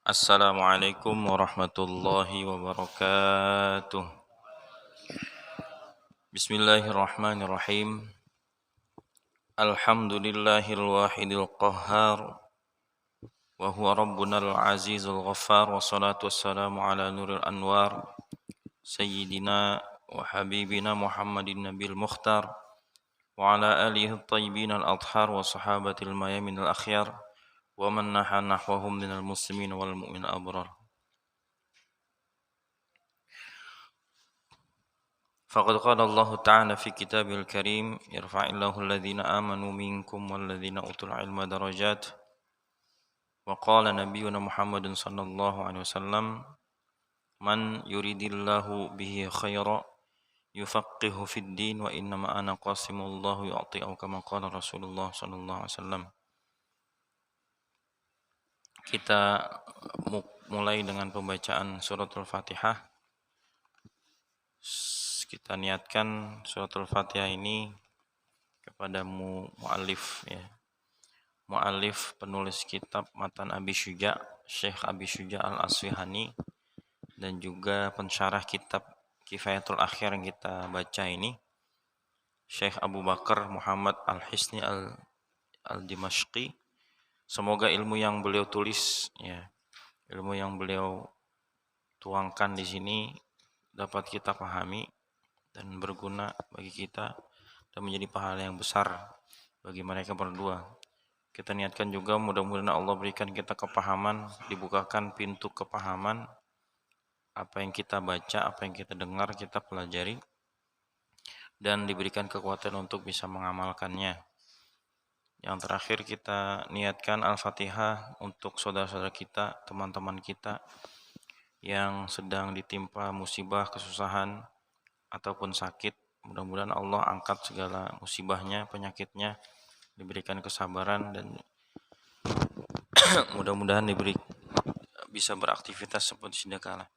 Assalamualaikum warahmatullahi wabarakatuh. Bismillahirrahmanirrahim. Alhamdulillahil wahidil qahhar wa huwa rabbunal azizul ghaffar wassalatu wassalamu ala nuril anwar sayyidina wa habibina Muhammadin nabil mukhtar wa ala alihi at-tayyibin al-athhar wa sahabatil mayamin al-akhyar wa man naha nahwahum minal muslimin wal mu'min abrar. فقد قال الله تعالى في كتابه الكريم يرفع الله الذين آمنوا منكم والذين أوتوا العلم درجات وقال نبينا محمد صلى الله عليه وسلم من يريد الله به خيرا يفقه في الدين وإنما أنا قاسم الله يعطي أو كما قال رسول الله صلى الله عليه وسلم. Kita mulai dengan pembacaan suratul Fatihah. Kita niatkan suratul Fatihah ini kepada mu'alif ya. Mu'alif penulis kitab Matan Abi Syuja, Syekh Abi Syuja Al-Asfihani, dan juga pensyarah kitab Kifayatul Akhir yang kita baca ini, Syekh Abu Bakar Muhammad Al-Hisni Al-Dimashqi. Semoga ilmu yang beliau tulis ya, ilmu yang beliau tuangkan di sini dapat kita pahami dan berguna bagi kita dan menjadi pahala yang besar bagi mereka berdua. Kita niatkan juga mudah-mudahan Allah berikan kita kepahaman, dibukakan pintu kepahaman apa yang kita baca, apa yang kita dengar, kita pelajari, dan diberikan kekuatan untuk bisa mengamalkannya. Yang terakhir kita niatkan Al-Fatihah untuk saudara-saudara kita, teman-teman kita yang sedang ditimpa musibah, kesusahan, ataupun sakit. Mudah-mudahan Allah angkat segala musibahnya, penyakitnya, diberikan kesabaran, dan mudah-mudahan bisa beraktivitas seperti sedia kala.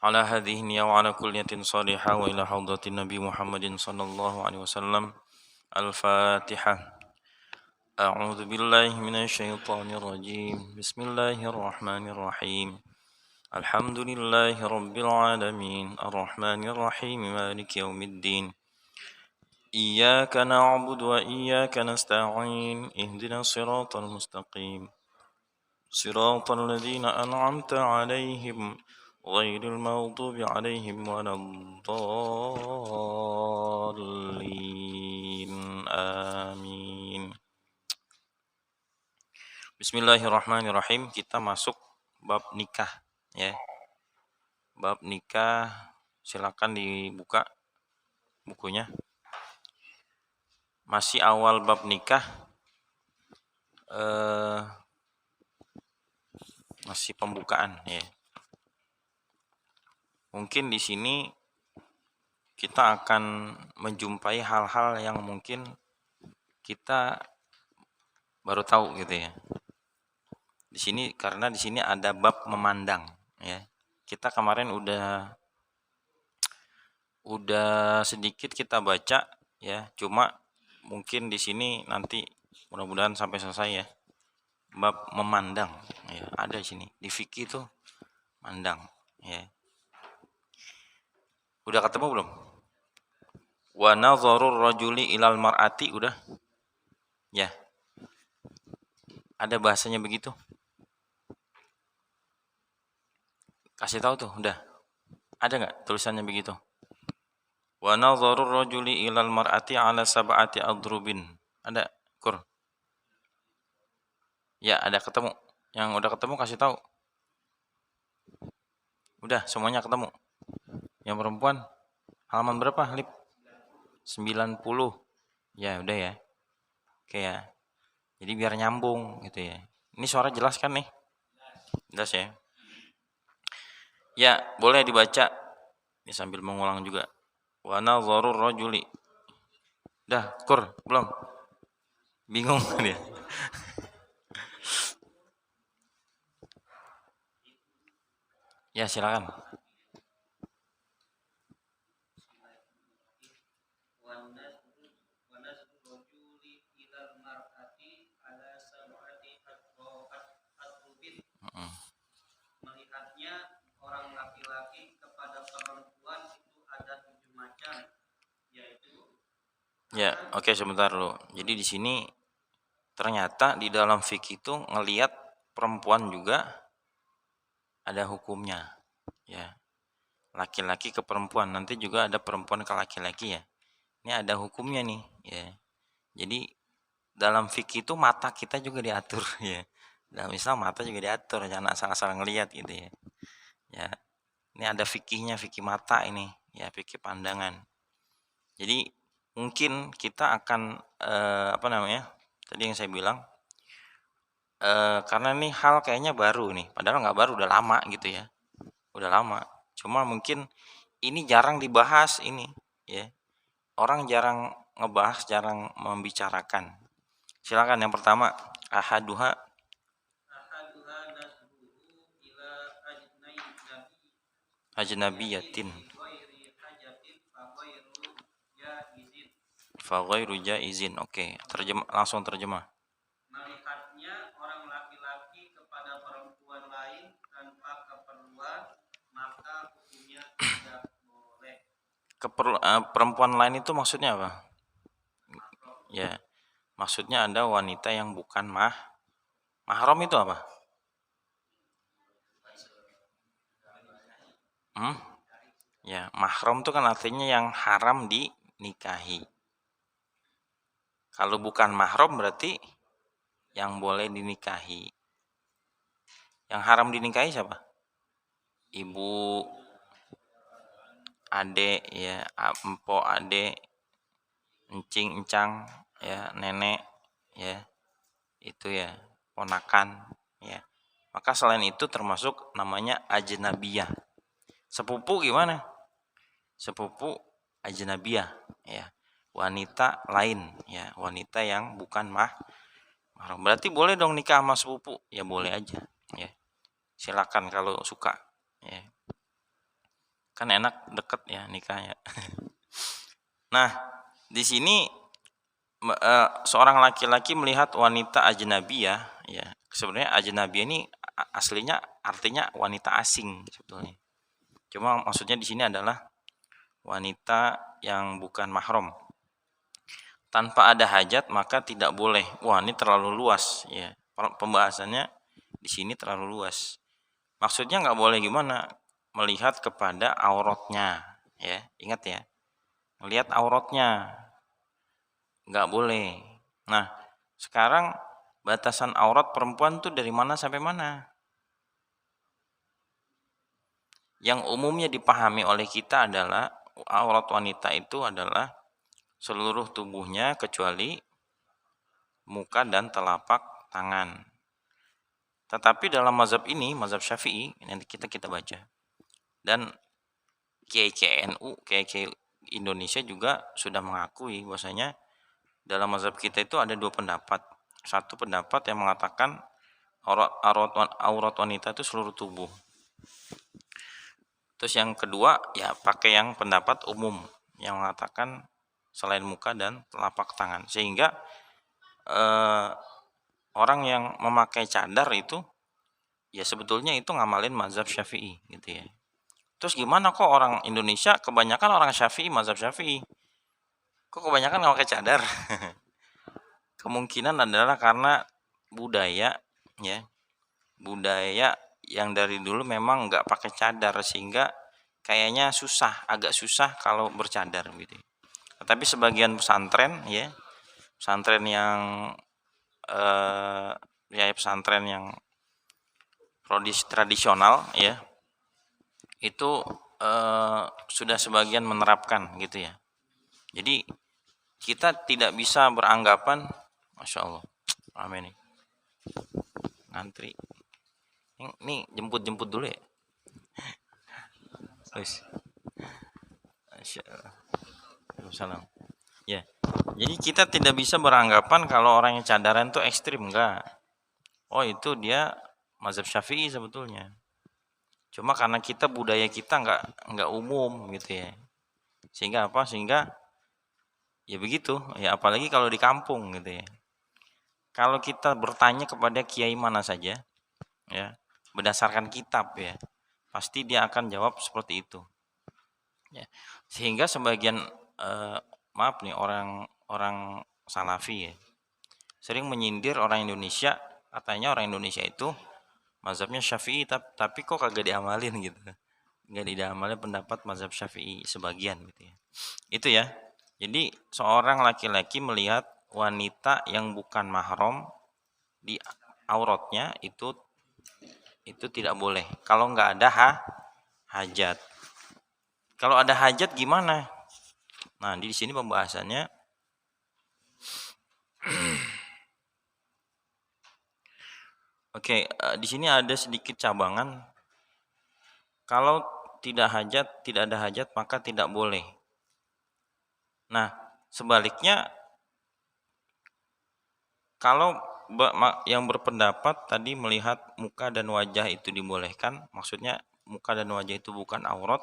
Ala hadhihi niyya wa ala kulli niyatin salihah wa ila haudatin Nabi Muhammadin sallallahu alaihi wasallam. Al-Fatihah. A'udzu billahi minasy syaithanir rajim. Bismillahirrahmanirrahim. Alhamdulillahi rabbil alamin. Arrahmanir rahim. Maliki yaumiddin. Iyyaka na'budu wa iyyaka nasta'in. Ihdinas siratal mustaqim. Siratal ladzina an'amta 'alaihim ghairil maghdubi 'alaihim waladdallin. Amin. Bismillahirrahmanirrahim. Kita masuk bab nikah ya. Bab nikah, silakan dibuka bukunya. Masih awal bab nikah, masih pembukaan ya. Mungkin di sini kita akan menjumpai hal-hal yang mungkin kita baru tahu gitu ya. Di sini karena di sini ada bab memandang ya. Kita kemarin udah sedikit kita baca ya, cuma mungkin di sini nanti mudah-mudahan sampai selesai ya. Bab memandang ya, ada di sini. Di fikih itu mandang ya. Udah ketemu belum? Wa nazarur rajuli ilal mar'ati udah? Ya. Ada bahasanya begitu? Kasih tahu tuh, udah. Ada enggak tulisannya begitu? Wa nazarur rajuli ilal mar'ati ala sab'ati adrubin. Ada, Kur? Ya, ada ketemu. Yang udah ketemu kasih tahu. Udah, semuanya ketemu. Yang perempuan halaman berapa, Lip? 90. Ya, udah ya. Oke ya. Jadi biar nyambung gitu ya. Ini suara jelas kan nih? Jelas ya. Ya, boleh dibaca. Ini sambil mengulang juga. Wa nazarur rajuli. Dah, Kur, belum? Bingung dia. Ya, silakan. melihatnya orang laki-laki kepada perempuan itu ada 7 macam, yaitu Ya, oke, sebentar dulu. Jadi di sini ternyata di dalam fikih itu ngelihat perempuan juga ada hukumnya, ya. Laki-laki ke perempuan, nanti juga ada perempuan ke laki-laki ya. Ini ada hukumnya nih, ya. Jadi dalam fikih itu mata kita juga diatur ya. Dalam Islam mata juga diatur, jangan asal-asal ngelihat gitu ya. Ya, ini ada fikihnya, fikih mata ini, ya, fikih pandangan. Jadi mungkin kita akan apa namanya? Tadi yang saya bilang karena ini hal kayaknya baru nih, padahal nggak baru, udah lama gitu ya. Udah lama. Cuma mungkin ini jarang dibahas ini, ya. Orang jarang ngebahas, jarang membicarakan. Silakan yang pertama, ahaduha nasbuhu ila ajnabiyatin ghairi hajatin fa ghairu jaizin. fa ghairu jaizin. Oke, langsung terjemah. Melihatnya orang laki-laki kepada perempuan lain tanpa keperluan, maka hukumnya tidak boleh. Perempuan lain itu maksudnya apa? Ya, maksudnya ada wanita yang bukan mahram itu apa? Ya, mahram itu kan artinya yang haram dinikahi. Kalau bukan mahram berarti yang boleh dinikahi. Yang haram dinikahi siapa? Ibu, adek ya, empok, adek, encing, encang ya, nenek ya. Itu ya, ponakan ya. Maka selain itu termasuk namanya ajnabiyah. Sepupu gimana? Sepupu ajnabiyah ya. Wanita lain ya, wanita yang bukan mahram. Berarti boleh dong nikah sama sepupu? Ya boleh aja ya. Silakan kalau suka ya. Kan enak, deket ya nikahnya. Nah, di sini seorang laki-laki melihat wanita ajnabiyah ya. Sebenarnya ajnabiyah ini aslinya artinya wanita asing sebetulnya. Cuma maksudnya di sini adalah wanita yang bukan mahram. Tanpa ada hajat maka tidak boleh. Wah, ini terlalu luas ya. Pembahasannya di sini terlalu luas. Maksudnya nggak boleh gimana? Melihat kepada auratnya ya. Ingat ya. Melihat auratnya. Nggak boleh. Nah, sekarang batasan aurat perempuan tuh dari mana sampai mana? Yang umumnya dipahami oleh kita adalah aurat wanita itu adalah seluruh tubuhnya kecuali muka dan telapak tangan. Tetapi dalam mazhab ini, mazhab Syafi'i, nanti kita baca. Dan KKNU, KK Indonesia juga sudah mengakui bahwasanya dalam mazhab kita itu ada dua pendapat. Satu pendapat yang mengatakan aurat wanita itu seluruh tubuh. Terus yang kedua ya pakai yang pendapat umum yang mengatakan selain muka dan telapak tangan. Sehingga orang yang memakai cadar itu ya sebetulnya itu ngamalin mazhab Syafi'i gitu ya. Terus gimana kok orang Indonesia kebanyakan orang Syafi'i, mazhab Syafi'i, kok kebanyakan nggak pakai cadar? Kemungkinan adalah karena budaya ya, budaya yang dari dulu memang nggak pakai cadar sehingga kayaknya agak susah kalau bercadar gitu. Tetapi sebagian pesantren ya, pesantren yang ya pesantren yang tradisional ya, itu sudah sebagian menerapkan gitu ya. Jadi kita tidak bisa beranggapan, masya Allah, amin nih, ngantri, ini jemput dulu ya, guys, masya Allah, Waalaikumsalam. Ya, jadi kita tidak bisa beranggapan kalau orang yang cadaran itu ekstrim, enggak. Oh itu dia mazhab Syafi'i sebetulnya. Cuma karena kita budaya kita nggak umum gitu ya. Sehingga apa? Sehingga ya begitu. Ya apalagi kalau di kampung gitu ya. Kalau kita bertanya kepada kiai mana saja, ya berdasarkan kitab ya, pasti dia akan jawab seperti itu. Ya. Sehingga sebagian maaf nih orang Salafi ya, sering menyindir orang Indonesia, katanya orang Indonesia itu mazhabnya Syafi'i tapi kok kagak diamalin gitu. Nggak diamalin pendapat mazhab Syafi'i sebagian gitu ya. Itu ya. Jadi seorang laki-laki melihat wanita yang bukan mahram di auratnya itu tidak boleh kalau nggak ada hajat. Kalau ada hajat gimana? Nah, di sini pembahasannya Oke, di sini ada sedikit cabangan. Kalau tidak ada hajat maka tidak boleh. Nah, sebaliknya kalau yang berpendapat tadi melihat muka dan wajah itu dibolehkan, maksudnya muka dan wajah itu bukan aurat,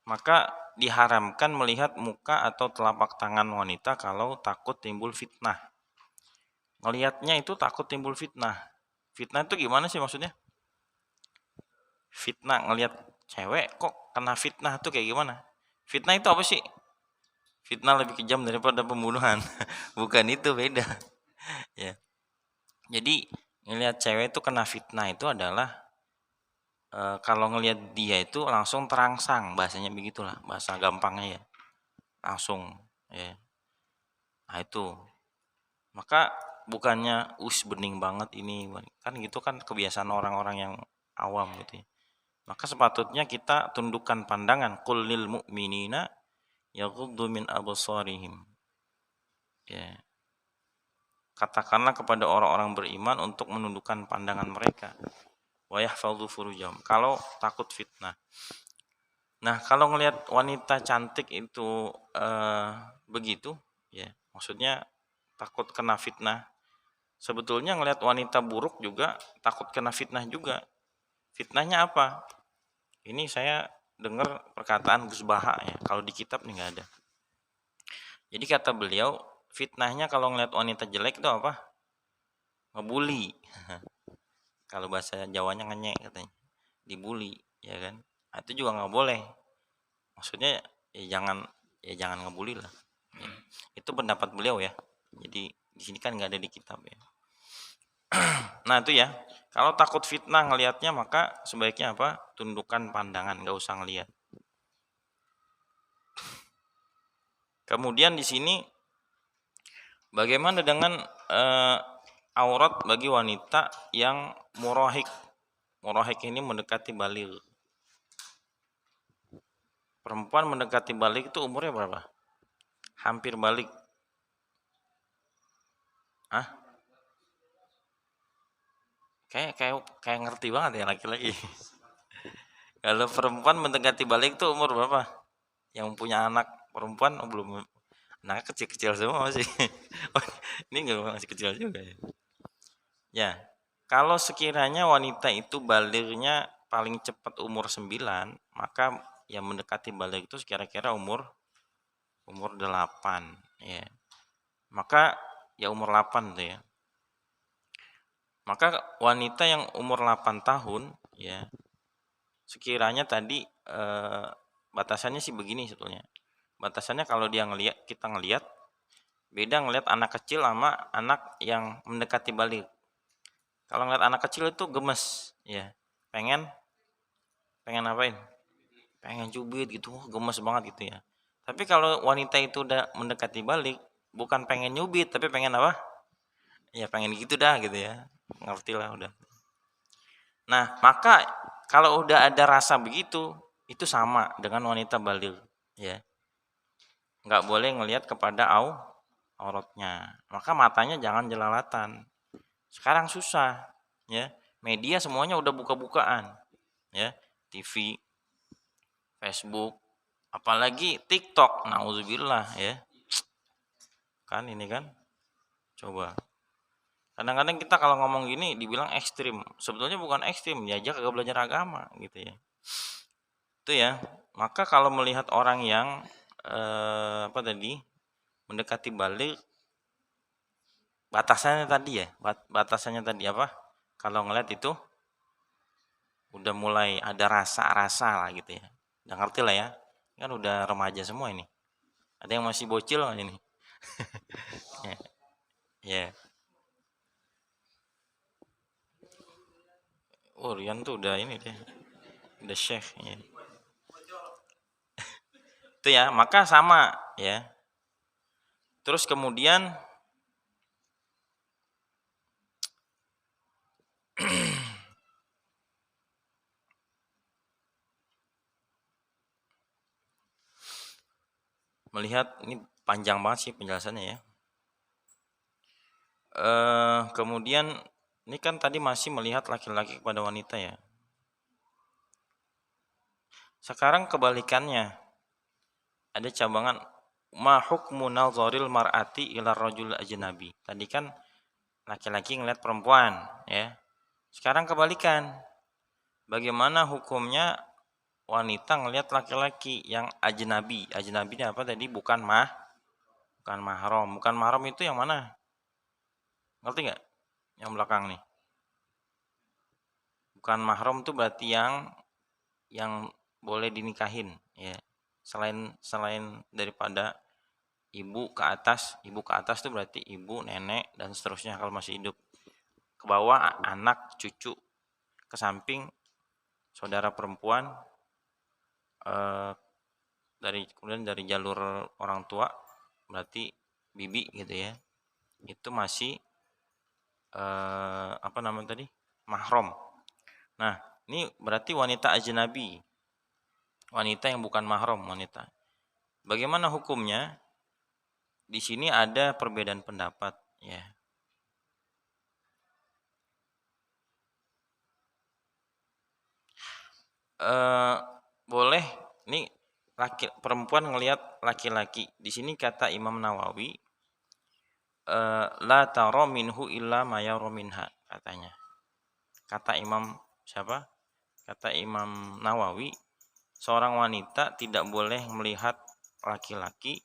maka diharamkan melihat muka atau telapak tangan wanita kalau takut timbul fitnah. Ngelihatnya itu takut timbul fitnah. Fitnah itu gimana sih maksudnya? Fitnah ngelihat cewek kok kena fitnah tuh kayak gimana? Fitnah itu apa sih? Fitnah lebih kejam daripada pembunuhan. Bukan itu, beda. Ya. Jadi ngelihat cewek itu kena fitnah itu adalah kalau ngelihat dia itu langsung terangsang, bahasanya begitulah, bahasa gampangnya ya. Langsung ya. Nah itu. Maka bukannya bening banget ini, kan gitu kan kebiasaan orang-orang yang awam gitu ya. Maka sepatutnya kita tundukkan pandangan, qul lil mu'minina yaghuddu min absarihim. Ya. Katakanlah kepada orang-orang beriman untuk menundukkan pandangan mereka. Wa yahfadzu furujahum. Kalau takut fitnah. Nah, kalau ngelihat wanita cantik itu begitu, ya, maksudnya takut kena fitnah. Sebetulnya ngelihat wanita buruk juga takut kena fitnah juga. Fitnahnya apa? Ini saya dengar perkataan Gus Baha ya. Kalau di kitab nih nggak ada. Jadi kata beliau, fitnahnya kalau ngelihat wanita jelek itu apa? Ngebully. Kalau bahasa Jawanya ngenyek katanya. Dibully, ya kan? Nah, itu juga nggak boleh. Maksudnya ya jangan ngebully lah. Ya. Itu pendapat beliau ya. Jadi di sini kan nggak ada di kitab ya. Nah itu ya. Kalau takut fitnah ngelihatnya maka sebaiknya apa? Tundukkan pandangan, nggak usah ngelihat. Kemudian di sini bagaimana dengan aurat bagi wanita yang murahik? Murahik ini mendekati baligh. Perempuan mendekati baligh itu umurnya berapa? Hampir baligh. Hah? Kayak ngerti banget ya laki-laki. Kalau perempuan mendekati baligh itu umur berapa? Yang punya anak perempuan belum, anaknya kecil-kecil semua masih. Oh, ini enggak masih kecil juga ya. Ya, kalau sekiranya wanita itu balighnya paling cepat umur 9, maka yang mendekati baligh itu kira-kira umur 8 ya. Maka ya umur 8 tuh ya. Maka wanita yang umur 8 tahun ya, sekiranya tadi batasannya sih begini sebetulnya. Batasannya kalau kita ngelihat beda ngelihat anak kecil sama anak yang mendekati baligh. Kalau ngelihat anak kecil itu gemes ya. Pengen apain? Pengen cubit gitu, gemes banget gitu ya. Tapi kalau wanita itu udah mendekati baligh, bukan pengen nyubit tapi pengen apa? Ya pengen gitu dah gitu ya. Ngerti lah udah. Nah, maka kalau udah ada rasa begitu, itu sama dengan wanita baligh ya. Nggak boleh ngelihat kepada auratnya. Maka matanya jangan jelalatan. Sekarang susah ya. Media semuanya udah buka-bukaan ya. TV, Facebook, apalagi TikTok. Nauzubillah ya. Kan ini kan. Coba. Kadang-kadang kita kalau ngomong gini dibilang ekstrim. Sebetulnya bukan ekstrim, ya aja kagak belajar agama gitu ya. Itu ya. Maka kalau melihat orang yang mendekati baligh, batasannya tadi ya. Batasannya tadi apa? Kalau ngeliat itu udah mulai ada rasa-rasa lah gitu ya. Udah ngerti lah ya. Kan udah remaja semua ini. Ada yang masih bocil nggak ini? Ya. Ya. Oh, Rian tuh udah ini deh. Udah syekh ya. Itu ya, maka sama ya. Terus kemudian melihat ini panjang banget sih penjelasannya ya. Kemudian ini kan tadi masih melihat laki-laki kepada wanita ya. Sekarang kebalikannya. Ada cabangan ma hukmu nazaril mar'ati ila rajul ajnabi. Tadi kan laki-laki ngeliat perempuan ya. Sekarang kebalikan. Bagaimana hukumnya wanita ngelihat laki-laki yang ajnabi? Ajnabi ini apa tadi? Bukan mahram. Bukan mahram itu yang mana? Ngerti nggak? Yang belakang nih. Bukan mahram itu berarti yang boleh dinikahin ya. Selain daripada ibu ke atas itu berarti ibu, nenek dan seterusnya kalau masih hidup. Ke bawah anak, cucu, ke samping saudara perempuan, kemudian dari jalur orang tua berarti bibi gitu ya. Itu masih apa namanya tadi? Mahram. Nah, ini berarti wanita ajnabi. Wanita yang bukan mahram wanita. Bagaimana hukumnya? Di sini ada perbedaan pendapat ya. Boleh ini perempuan ngelihat laki-laki. Di sini kata Imam Nawawi la tara minhu illa ma yara minha katanya. Kata Imam siapa? Kata Imam Nawawi, seorang wanita tidak boleh melihat laki-laki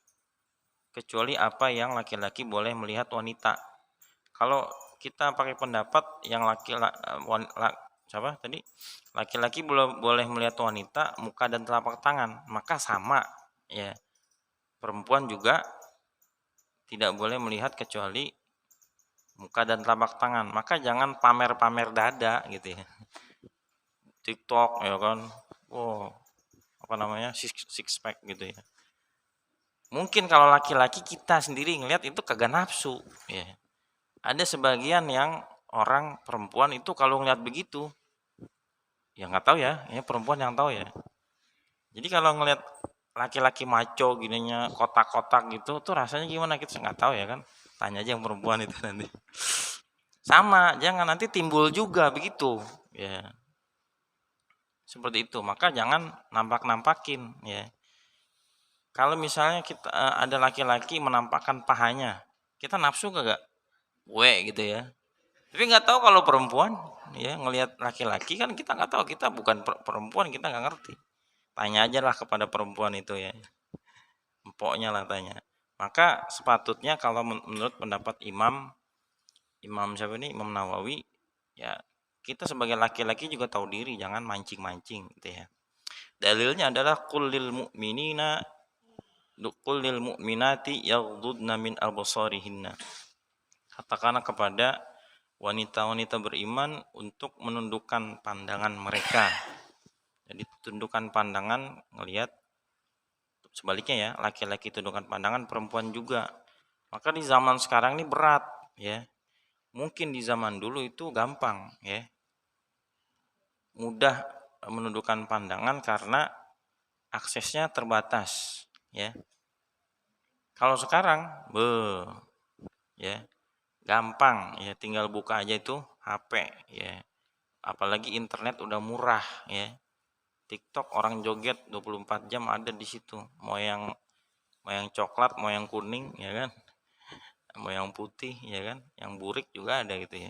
kecuali apa yang laki-laki boleh melihat wanita. Kalau kita pakai pendapat yang siapa tadi? Laki-laki boleh melihat wanita muka dan telapak tangan, maka sama ya. Perempuan juga tidak boleh melihat kecuali muka dan telapak tangan. Maka jangan pamer-pamer dada gitu ya. TikTok ya kan. Wow, apa namanya? Six pack gitu ya. Mungkin kalau laki-laki kita sendiri ngelihat itu kagak nafsu ya. Ada sebagian yang orang perempuan itu kalau ngelihat begitu ya nggak tahu ya, ini perempuan yang tahu ya. Jadi kalau ngelihat laki-laki maco gininya kotak-kotak gitu tuh rasanya gimana kita nggak tahu ya kan. Tanya aja yang perempuan itu nanti. Sama, jangan nanti timbul juga begitu ya. Seperti itu, maka jangan nampak-nampakin ya. Kalau misalnya kita ada laki-laki menampakkan pahanya, kita nafsu kagak? Gitu ya. Tapi nggak tahu kalau perempuan ya ngelihat laki-laki kan kita nggak tahu, kita bukan perempuan, kita nggak ngerti. Tanya aja lah kepada perempuan itu ya. Empoknya lah tanya. Maka sepatutnya kalau menurut pendapat Imam siapa ini? Imam Nawawi ya, kita sebagai laki-laki juga tahu diri, jangan mancing-mancing gitu ya. Dalilnya adalah qul lil mu'minati yaghdudna min absarihinna. Katakanlah kepada wanita-wanita beriman untuk menundukkan pandangan mereka. Jadi tundukkan pandangan ngelihat, sebaliknya ya, laki-laki tundukkan pandangan, perempuan juga. Maka di zaman sekarang ini berat ya. Mungkin di zaman dulu itu gampang ya. Mudah menundukkan pandangan karena aksesnya terbatas ya. Kalau sekarang ya gampang ya, tinggal buka aja itu HP ya. Apalagi internet udah murah ya. TikTok orang joget 24 jam ada di situ. Mau yang coklat, mau yang kuning ya kan. Mau yang putih ya kan, yang burik juga ada gitu ya.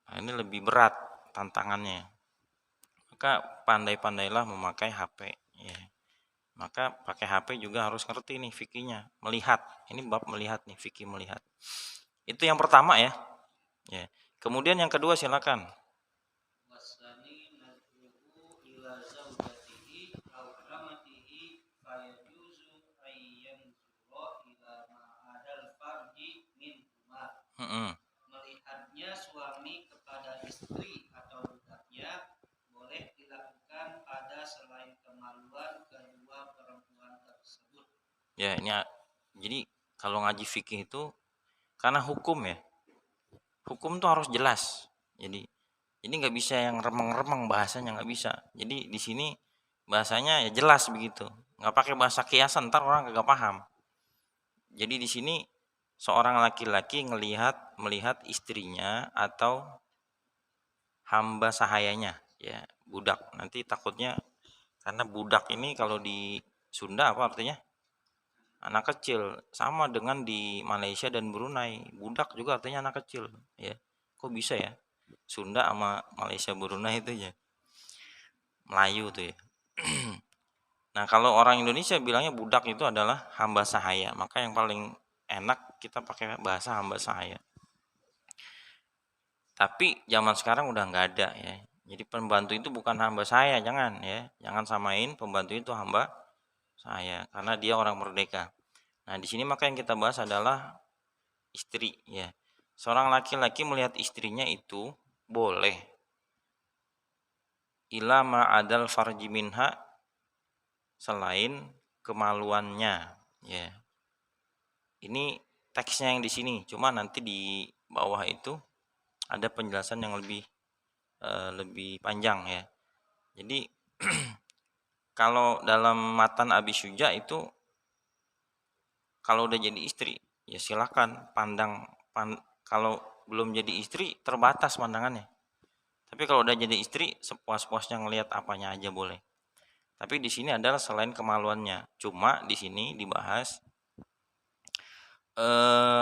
Nah, ini lebih berat tantangannya. Maka pandai-pandailah memakai HP ya. Maka pakai HP juga harus ngerti nih fikihnya, melihat. Ini bab melihat nih, fikih melihat. Itu yang pertama ya. Ya. Kemudian yang kedua silakan. Melihatnya suami kepada istri atau budaknya boleh dilakukan pada selain kemaluan kedua perempuan tersebut. Ya, ini jadi kalau ngaji fikih itu karena hukum ya. Hukum tuh harus jelas. Jadi nggak bisa yang remeng-remeng bahasanya, nggak bisa. Jadi di sini bahasanya ya jelas begitu. Nggak pakai bahasa kiasan, ntar orang nggak paham. Jadi di sini seorang laki-laki melihat istrinya atau hamba sahayanya, ya budak. Nanti takutnya karena budak ini kalau di Sunda apa artinya? Anak kecil. Sama dengan di Malaysia dan Brunei. Budak juga artinya anak kecil, ya. Kok bisa ya? Sunda sama Malaysia Brunei itu ya. Melayu tuh ya. Nah, kalau orang Indonesia bilangnya budak itu adalah hamba sahaya. Maka yang paling enak kita pakai bahasa hamba sahaya. Tapi zaman sekarang udah nggak ada ya. Jadi pembantu itu bukan hamba saya, jangan ya. Jangan samain pembantu itu hamba saya karena dia orang merdeka. Nah, di sini maka yang kita bahas adalah istri ya. Seorang laki-laki melihat istrinya itu boleh ila ma'adal farji minha selain kemaluannya ya. Ini teksnya yang di sini, cuma nanti di bawah itu ada penjelasan yang lebih panjang ya. Jadi kalau dalam matan Abi Syuja itu kalau udah jadi istri ya silakan kalau belum jadi istri terbatas pandangannya. Tapi kalau udah jadi istri sepuas-puasnya ngelihat apanya aja boleh. Tapi di sini adalah selain kemaluannya. Cuma di sini dibahas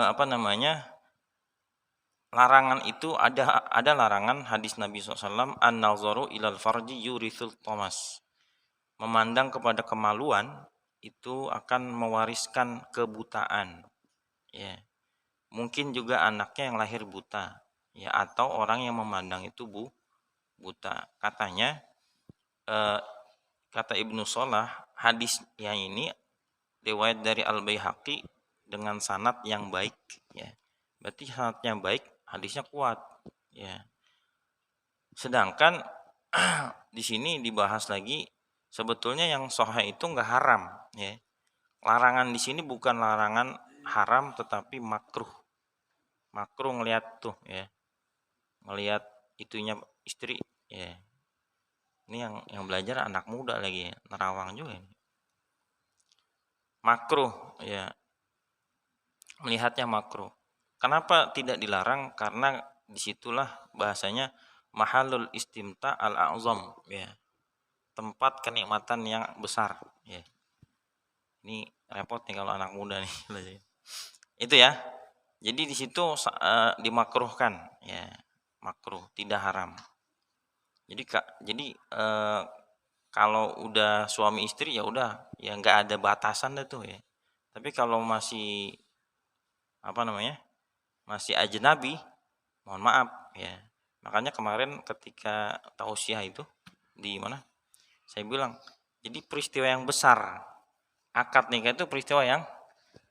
apa namanya? Larangan itu ada larangan hadis Nabi SAW an-nazaru ilal farji yurithul thomas. Memandang kepada kemaluan itu akan mewariskan kebutaan. Ya. Mungkin juga anaknya yang lahir buta, ya atau orang yang memandang itu buta. Katanya kata Ibnu Shalah, hadis yang ini riwayat dari Al-Baihaqi dengan sanad yang baik, ya. Berarti sanadnya baik, hadisnya kuat, ya. Sedangkan di sini dibahas lagi sebetulnya yang sahih itu enggak haram, ya. Larangan di sini bukan larangan haram tetapi makruh. Makruh ngelihat tuh ya. Ngelihat itunya istri ya. Ini yang belajar anak muda lagi ya, nerawang juga ini. Makruh ya. Melihatnya makruh. Kenapa tidak dilarang? Karena disitulah bahasanya mahalul istimta al-a'zam ya. Tempat kenikmatan yang besar ya. Ini repot nih kalau anak muda nih. Itu ya. Jadi di situ dimakruhkan ya. Makruh, tidak haram. Jadi kalau udah suami istri ya udah ya nggak ada batasan deh tuh ya. Tapi kalau masih apa namanya? Masih ajnabi, mohon maaf ya. Makanya kemarin ketika tausiah itu di mana? Saya bilang, jadi peristiwa yang besar. Akad nikah itu peristiwa yang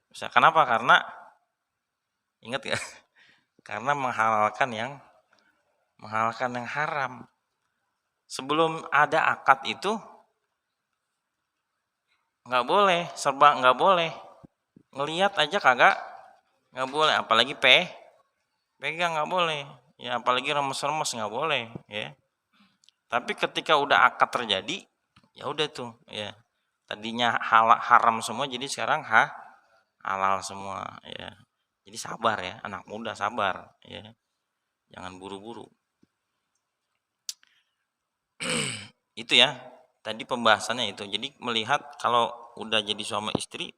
besar. Kenapa? Karena ingat ya? Karena menghalalkan yang haram. Sebelum ada akad itu nggak boleh, serba nggak boleh. Ngelihat aja kagak nggak boleh, apalagi pegang nggak boleh. Ya apalagi remes-remes nggak boleh, ya. Tapi ketika udah akad terjadi, ya udah tuh, ya. Tadinya haram semua jadi sekarang halal semua, ya. Jadi sabar ya, anak muda sabar, ya. Jangan buru-buru. Itu ya. Tadi pembahasannya itu. Jadi melihat kalau udah jadi suami istri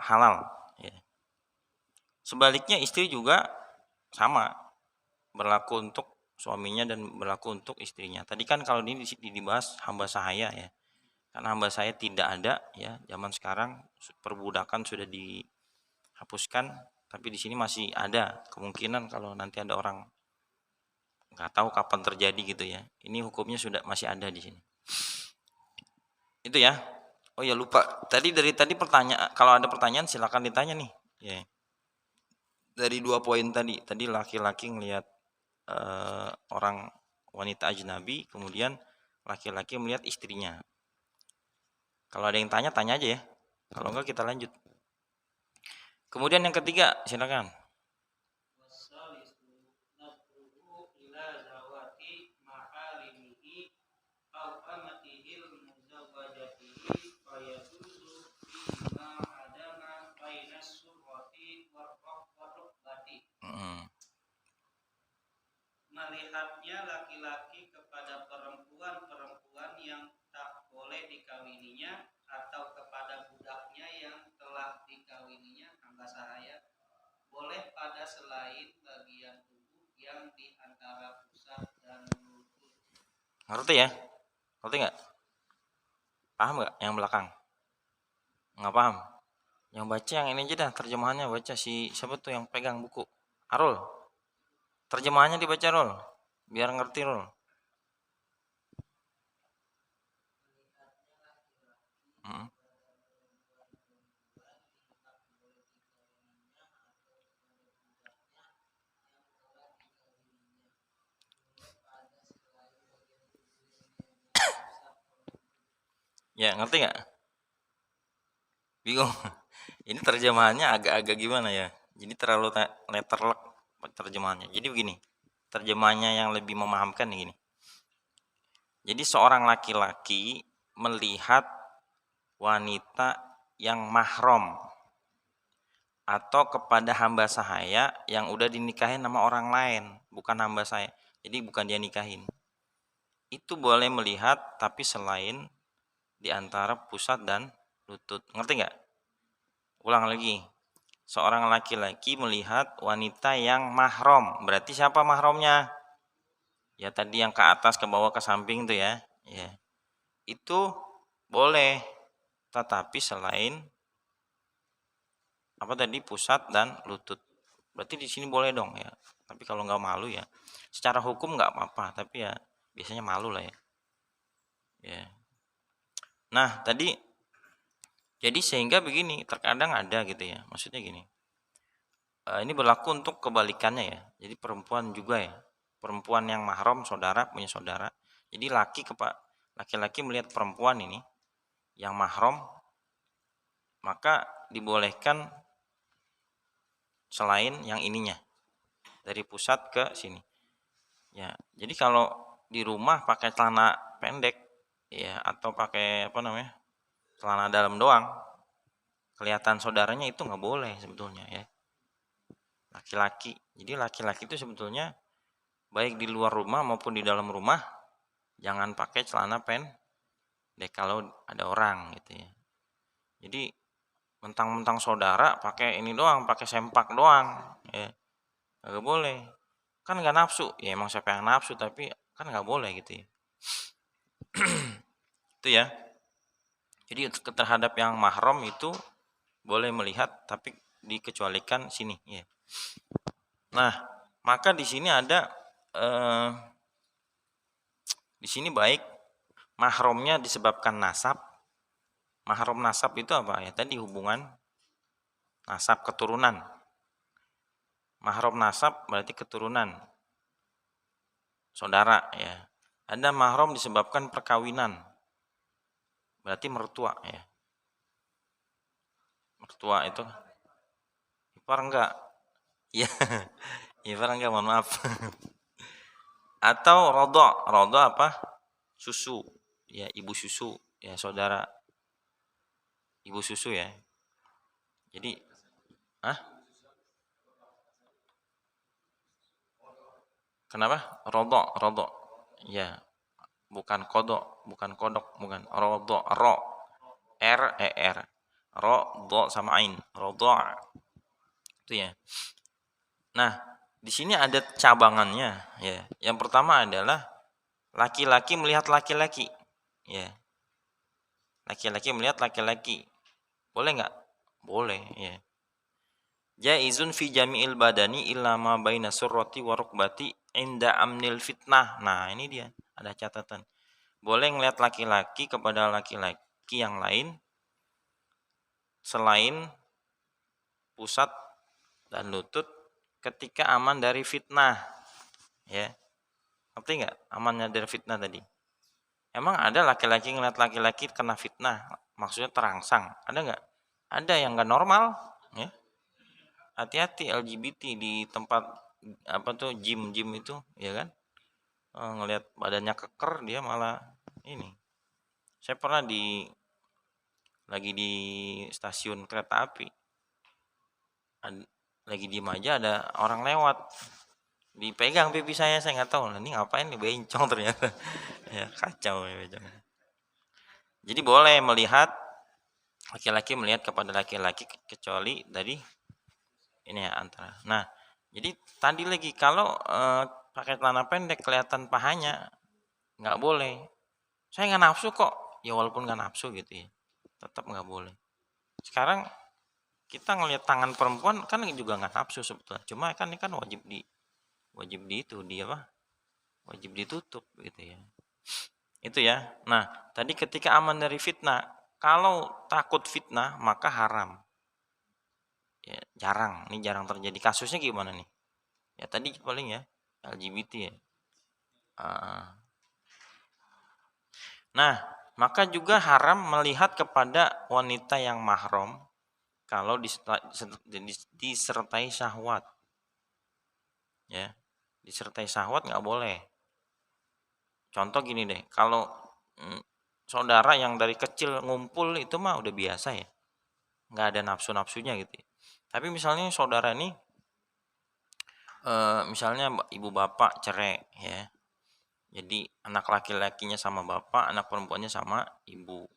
halal ya. Sebaliknya istri juga sama berlaku untuk suaminya dan berlaku untuk istrinya. Tadi kan kalau ini dibahas hamba sahaya ya. Karena hamba saya tidak ada ya. Zaman sekarang perbudakan sudah dihapuskan, tapi di sini masih ada kemungkinan kalau nanti ada orang nggak tahu kapan terjadi gitu ya. Ini hukumnya sudah masih ada di sini. Itu ya. Oh ya lupa. Tadi pertanyaan, kalau ada pertanyaan silakan ditanya nih. Ya. dari 2 poin tadi. Tadi laki-laki ngelihat orang wanita ajnabi, kemudian laki-laki melihat istrinya. Kalau ada yang tanya, tanya aja ya. Kalau enggak kita lanjut. Kemudian yang ketiga, silakan. Wasalisu nadruhu ila zawati maharimihi au amatihil muzawwajatihi fayajuzu bima adama bainas surrati warrukbati. Melihatnya laki-laki kepada perempuan-perempuan yang tak boleh dikawininya atau kepada budaknya yang telah dikawininya, hamba sahaya, boleh pada selain bagian tubuh yang di antara pusat dan lutut. Ngerti ya? Ngerti nggak? Paham nggak yang belakang? Nggak paham? Yang baca yang ini aja dah, terjemahannya baca siapa tuh yang pegang buku? Arul. Terjemahannya dibaca Rul. Biar ngerti Rul. Ya, ngerti nggak? Bingung. Ini terjemahannya agak-agak gimana ya? Jadi terlalu letterlek terjemahannya. Jadi begini, terjemahannya yang lebih memahamkan nih gini. Jadi seorang laki-laki melihat wanita yang mahram atau kepada hamba sahaya yang udah dinikahin sama orang lain, bukan hamba saya. Jadi bukan dia nikahin. Itu boleh melihat tapi selain di antara pusat dan lutut. Ngerti nggak? Ulang lagi. Seorang laki-laki melihat wanita yang mahram. Berarti siapa mahramnya? Ya tadi yang ke atas, ke bawah, ke samping tuh ya. Ya. Itu boleh. Tetapi selain apa tadi, pusat dan lutut. Berarti di sini boleh dong ya. Tapi kalau nggak malu ya. Secara hukum nggak apa-apa. Tapi ya biasanya malu lah ya. Ya. Nah tadi jadi sehingga begini, terkadang ada gitu ya. Maksudnya gini. Ini berlaku untuk kebalikannya ya. Jadi perempuan juga ya. Perempuan yang mahram, saudara, punya saudara. Jadi laki-laki melihat perempuan ini yang mahram, maka dibolehkan selain yang ininya. Dari pusat ke sini. Ya, jadi kalau di rumah pakai celana pendek ya atau pakai apa namanya? Celana dalam doang, kelihatan saudaranya itu nggak boleh sebetulnya ya. Laki-laki. Jadi laki-laki itu sebetulnya baik di luar rumah maupun di dalam rumah jangan pakai celana pendek kalau ada orang gitu ya. Jadi mentang-mentang saudara pakai ini doang, pakai sempak doang ya. Nggak boleh. Kan nggak nafsu. Ya emang siapa yang nafsu, tapi kan nggak boleh gitu ya. Itu ya. Jadi terhadap yang mahram itu boleh melihat tapi dikecualikan sini ya. Nah, maka di sini ada di sini baik mahramnya disebabkan nasab. Mahram nasab itu apa ya? Tadi hubungan nasab keturunan. Mahram nasab berarti keturunan saudara ya. Ada mahram disebabkan perkawinan. Berarti mertua ya. Mertua itu ipar enggak? Iya. Ipar enggak, mohon maaf. Atau rodho apa? Susu. Ya, ibu susu, ya saudara ibu susu ya. Jadi, kenapa? Rodho. Ya, bukan kodok, bukan rodho, R. Rodho sama ain, rodho. Itu ya. Nah, di sini ada cabangannya ya. Yang pertama adalah laki-laki melihat laki-laki. Ya. Laki-laki melihat laki-laki. Boleh nggak? Boleh ya. Jaizun fi jami'il badani illa ma baina surrati wa rukbati inda amnil fitnah. Nah, ini dia. Ada catatan. Boleh ngelihat laki-laki kepada laki-laki yang lain selain pusat dan lutut ketika aman dari fitnah, ya. Ngerti nggak amannya dari fitnah tadi? Emang ada laki-laki ngeliat laki-laki kena fitnah, maksudnya terangsang, ada nggak? Ada yang nggak normal, ya. Hati-hati LGBT di tempat apa tuh gym itu, ya kan? Ngelihat badannya keker dia malah ini. Saya pernah lagi di stasiun kereta api, lagi diem aja ada orang lewat, dipegang pipi saya nggak tahu, ini ngapain nih, bencong ternyata. Ya kacau ya bencong. Jadi boleh melihat laki-laki melihat kepada laki-laki kecuali dari ini ya antara. Nah, jadi tadi lagi kalau pakai celana pendek kelihatan pahanya nggak boleh. Saya nggak nafsu kok, ya walaupun nggak nafsu gitu ya, tetap nggak boleh. Sekarang kita ngelihat tangan perempuan kan juga nggak nafsu sebetulnya, cuma kan ini kan wajib di itu dia apa? Wajib ditutup gitu ya. Itu ya. Nah, tadi ketika aman dari fitnah, kalau takut fitnah maka haram. Ya, jarang, ini jarang terjadi. Kasusnya gimana nih? Ya tadi paling ya LGBT ya. Nah, maka juga haram melihat kepada wanita yang mahram kalau disertai syahwat. Ya, disertai syahwat nggak boleh. Contoh gini deh, kalau saudara yang dari kecil ngumpul itu mah udah biasa ya, nggak ada nafsu-nafsunya gitu ya. Tapi misalnya saudara ini, misalnya ibu bapak cerai ya, jadi anak laki-lakinya sama bapak, anak perempuannya sama ibu,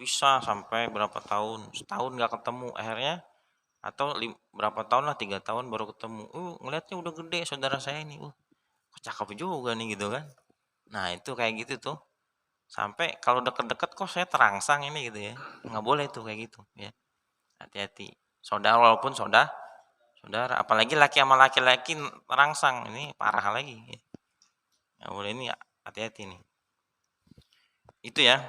bisa sampai berapa tahun, setahun nggak ketemu, akhirnya atau berapa tahun lah, 3 tahun baru ketemu, ngelihatnya udah gede saudara saya ini, kok cakep juga nih gitu kan. Nah itu kayak gitu tuh, sampai kalau deket-deket kok saya terangsang ini gitu ya, nggak boleh tuh kayak gitu ya, hati-hati. Saudara walaupun saudara, apalagi laki sama laki-laki terangsang, ini parah lagi ya. Nggak boleh, ini hati-hati nih. Itu ya.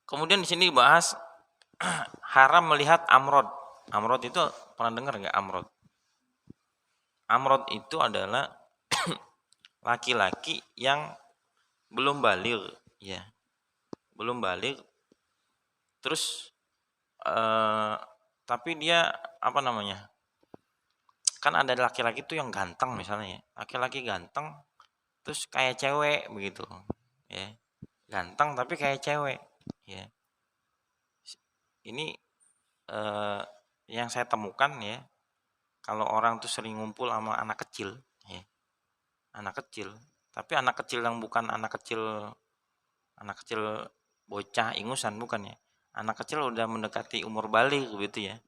Kemudian di sini dibahas haram melihat amrod. Amrod itu pernah dengar nggak amrod? Amrod itu adalah laki-laki yang belum baligh, ya, belum baligh. Terus tapi dia apa namanya? Kan ada laki-laki tuh yang ganteng misalnya, ya. Laki-laki ganteng, terus kayak cewek begitu, ya. Ganteng tapi kayak cewek, ya. Ini yang saya temukan ya, kalau orang tuh sering ngumpul sama anak kecil, ya, anak kecil, tapi anak kecil yang bukan anak kecil bocah ingusan, bukan ya, anak kecil udah mendekati umur balik gitu ya,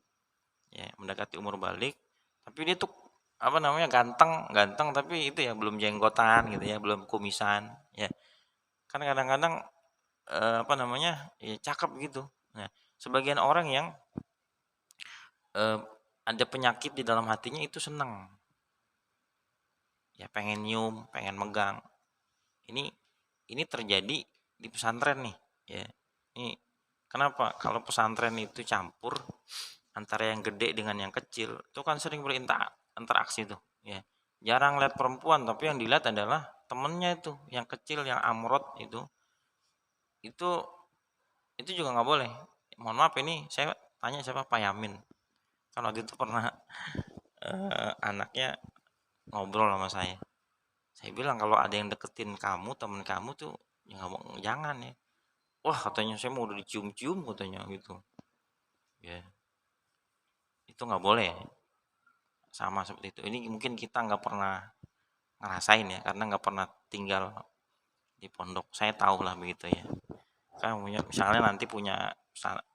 ya mendekati umur balik, tapi dia tuh apa namanya, ganteng ganteng tapi itu ya belum jenggotan gitu ya, belum kumisan ya, kan kadang-kadang apa namanya ya, cakep gitu. Nah sebagian orang yang ada penyakit di dalam hatinya itu seneng ya, pengen nyium, pengen megang. Ini terjadi di pesantren nih ya. Ini kenapa? Kalau pesantren itu campur antara yang gede dengan yang kecil, itu kan sering berinteraksi tuh ya. Jarang lihat perempuan, tapi yang dilihat adalah temennya itu, yang kecil, yang amrot itu. Itu juga nggak boleh. Mohon maaf, ini saya tanya siapa, Pak Yamin. Kalau waktu itu pernah anaknya ngobrol sama saya. Saya bilang kalau ada yang deketin kamu, temen kamu tuh, ya jangan ya. Wah katanya saya mau udah dicium-cium katanya gitu. Ya, itu nggak boleh ya. Sama seperti itu. Ini mungkin kita nggak pernah ngerasain ya, karena nggak pernah tinggal di pondok. Saya tahu lah begitu ya. Kan misalnya nanti punya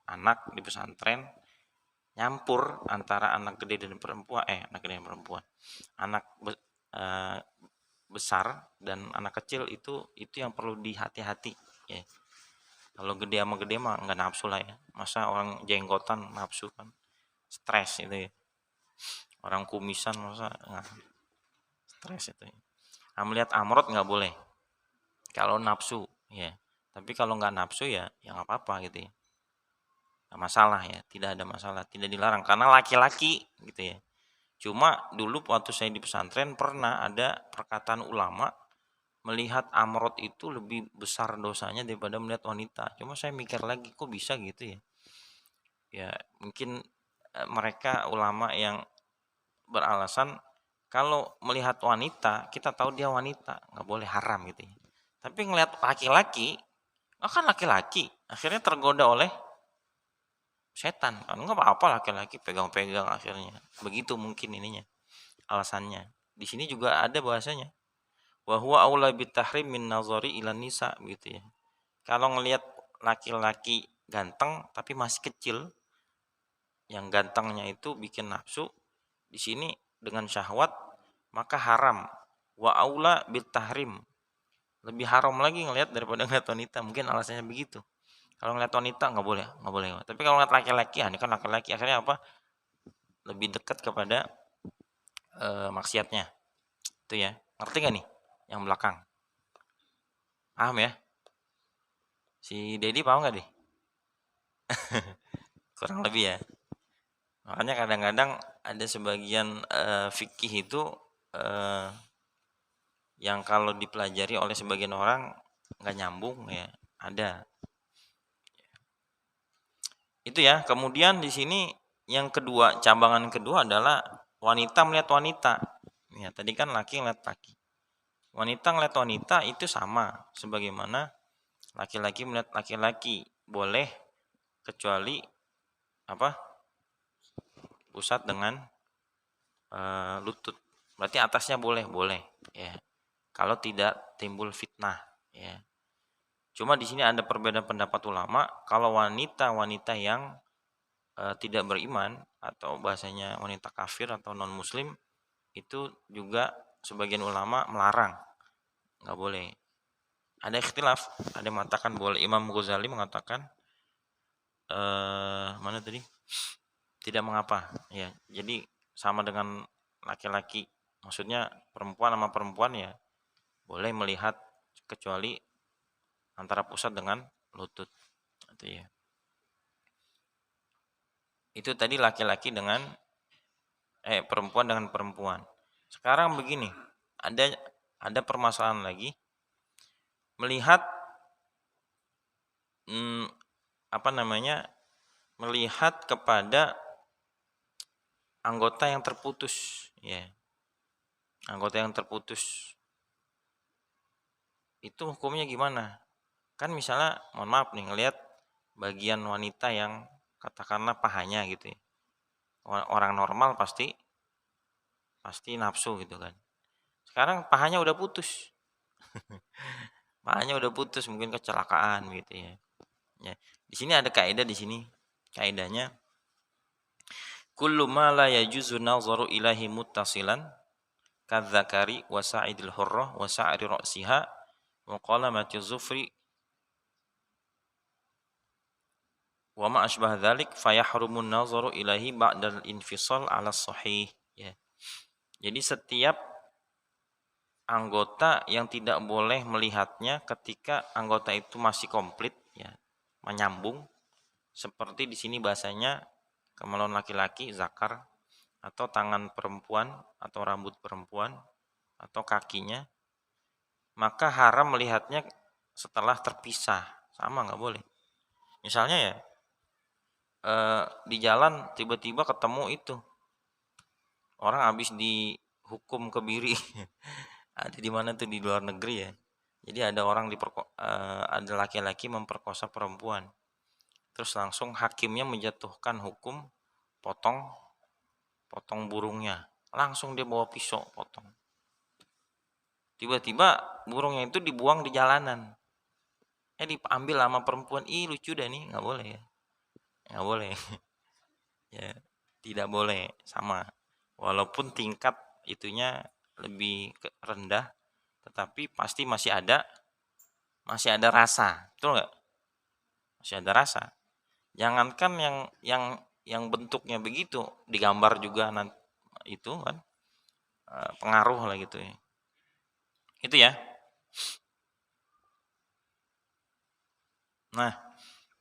anak di pesantren, nyampur antara anak gede dan perempuan, anak gede dan perempuan, anak eh, besar dan anak kecil, itu yang perlu dihati-hati ya. Kalau gede sama gede mah nggak nafsu lah ya, masa orang jenggotan nafsu, kan stres itu ya, orang kumisan masa nggak stres itu ya. Nah, melihat amrot nggak boleh kalau nafsu ya, tapi kalau nggak nafsu ya nggak apa-apa gitu ya, nggak masalah ya, tidak ada masalah, tidak dilarang karena laki-laki gitu ya. Cuma dulu waktu saya di pesantren pernah ada perkataan ulama melihat amrot itu lebih besar dosanya daripada melihat wanita. Cuma saya mikir lagi kok bisa gitu ya. Ya mungkin mereka ulama yang beralasan kalau melihat wanita kita tahu dia wanita nggak boleh haram gitu ya. Tapi ngelihat laki-laki, kan laki-laki akhirnya tergoda oleh setan. Kan nggak apa-apa laki-laki pegang-pegang akhirnya. Begitu mungkin ininya alasannya. Di sini juga ada bahasanya. Wa huwa aula bitahrim min nazari ilan nisa gitu ya. Kalau ngelihat laki-laki ganteng tapi masih kecil, yang gantengnya itu bikin nafsu, di sini dengan syahwat maka haram. Wa aula bitahrim. Lebih haram lagi ngelihat daripada ngelihat wanita. Mungkin alasannya begitu. Kalau ngelihat wanita nggak boleh, nggak boleh. Tapi kalau ngelihat laki-laki, ini kan laki-laki akhirnya apa? Lebih dekat kepada maksiatnya. Itu ya. Ngerti nggak nih? Yang belakang. Paham ya? Si Dedi paham nggak deh? Kurang lebih ya. Makanya kadang-kadang ada sebagian fikih itu eh, yang kalau dipelajari oleh sebagian orang nggak nyambung ya. Ada. Itu ya. Kemudian di sini yang kedua, cabangan kedua adalah wanita melihat wanita. Ya, tadi kan laki ngeliat laki. Wanita ngeliat wanita itu sama sebagaimana laki-laki melihat laki-laki. Boleh kecuali apa? Pusat dengan lutut. Berarti atasnya boleh, boleh ya. Kalau tidak timbul fitnah ya. Cuma di sini ada perbedaan pendapat ulama kalau wanita-wanita yang tidak beriman atau bahasanya wanita kafir atau non muslim itu juga sebagian ulama melarang, nggak boleh. Ada ikhtilaf, ada yang mengatakan boleh. Imam Ghazali mengatakan mana tadi? Tidak mengapa ya. Jadi sama dengan laki-laki. Maksudnya perempuan sama perempuan ya boleh melihat kecuali antara pusat dengan lutut. Itu ya. Itu tadi laki-laki dengan perempuan dengan perempuan. Sekarang begini, ada permasalahan lagi melihat apa namanya? Melihat kepada anggota yang terputus ya. Anggota yang terputus itu hukumnya gimana? Kan misalnya mohon maaf nih ngelihat bagian wanita yang katakanlah pahanya gitu ya. Orang normal pasti nafsu gitu kan. Sekarang pahanya udah putus. Pahanya udah putus mungkin kecelakaan gitu ya. Ya. Di sini ada kaidah di sini. Kaidahnya kullu ma la yajuzu nazaru ilahi muttasilan kadzakari wa sa'idil hurrah wa sa'ri ra'siha wa qalamati zufri wa ma asbah dzalik fayahrumun nazaru ilahi ba'dal infisal 'ala sahih ya. Jadi setiap anggota yang tidak boleh melihatnya ketika anggota itu masih komplit ya, menyambung seperti di sini bahasanya kemaluan laki-laki zakar atau tangan perempuan atau rambut perempuan atau kakinya, maka haram melihatnya setelah terpisah. Sama nggak boleh. Misalnya ya di jalan tiba-tiba ketemu itu orang habis dihukum kebiri. Ada di mana tuh di luar negeri ya. Jadi ada orang ada laki-laki memperkosa perempuan. Terus langsung hakimnya menjatuhkan hukum potong burungnya. Langsung dia bawa pisau potong. Tiba-tiba burungnya itu dibuang di jalanan. Diambil sama perempuan. Ih lucu dah nih, nggak boleh ya. Nggak boleh. Ya, tidak boleh sama. Walaupun tingkat itunya lebih rendah, tetapi pasti masih ada rasa. Betul nggak? Masih ada rasa. Jangankan yang bentuknya begitu, digambar juga nanti itu kan pengaruh lah gitu ya. Itu ya. Nah,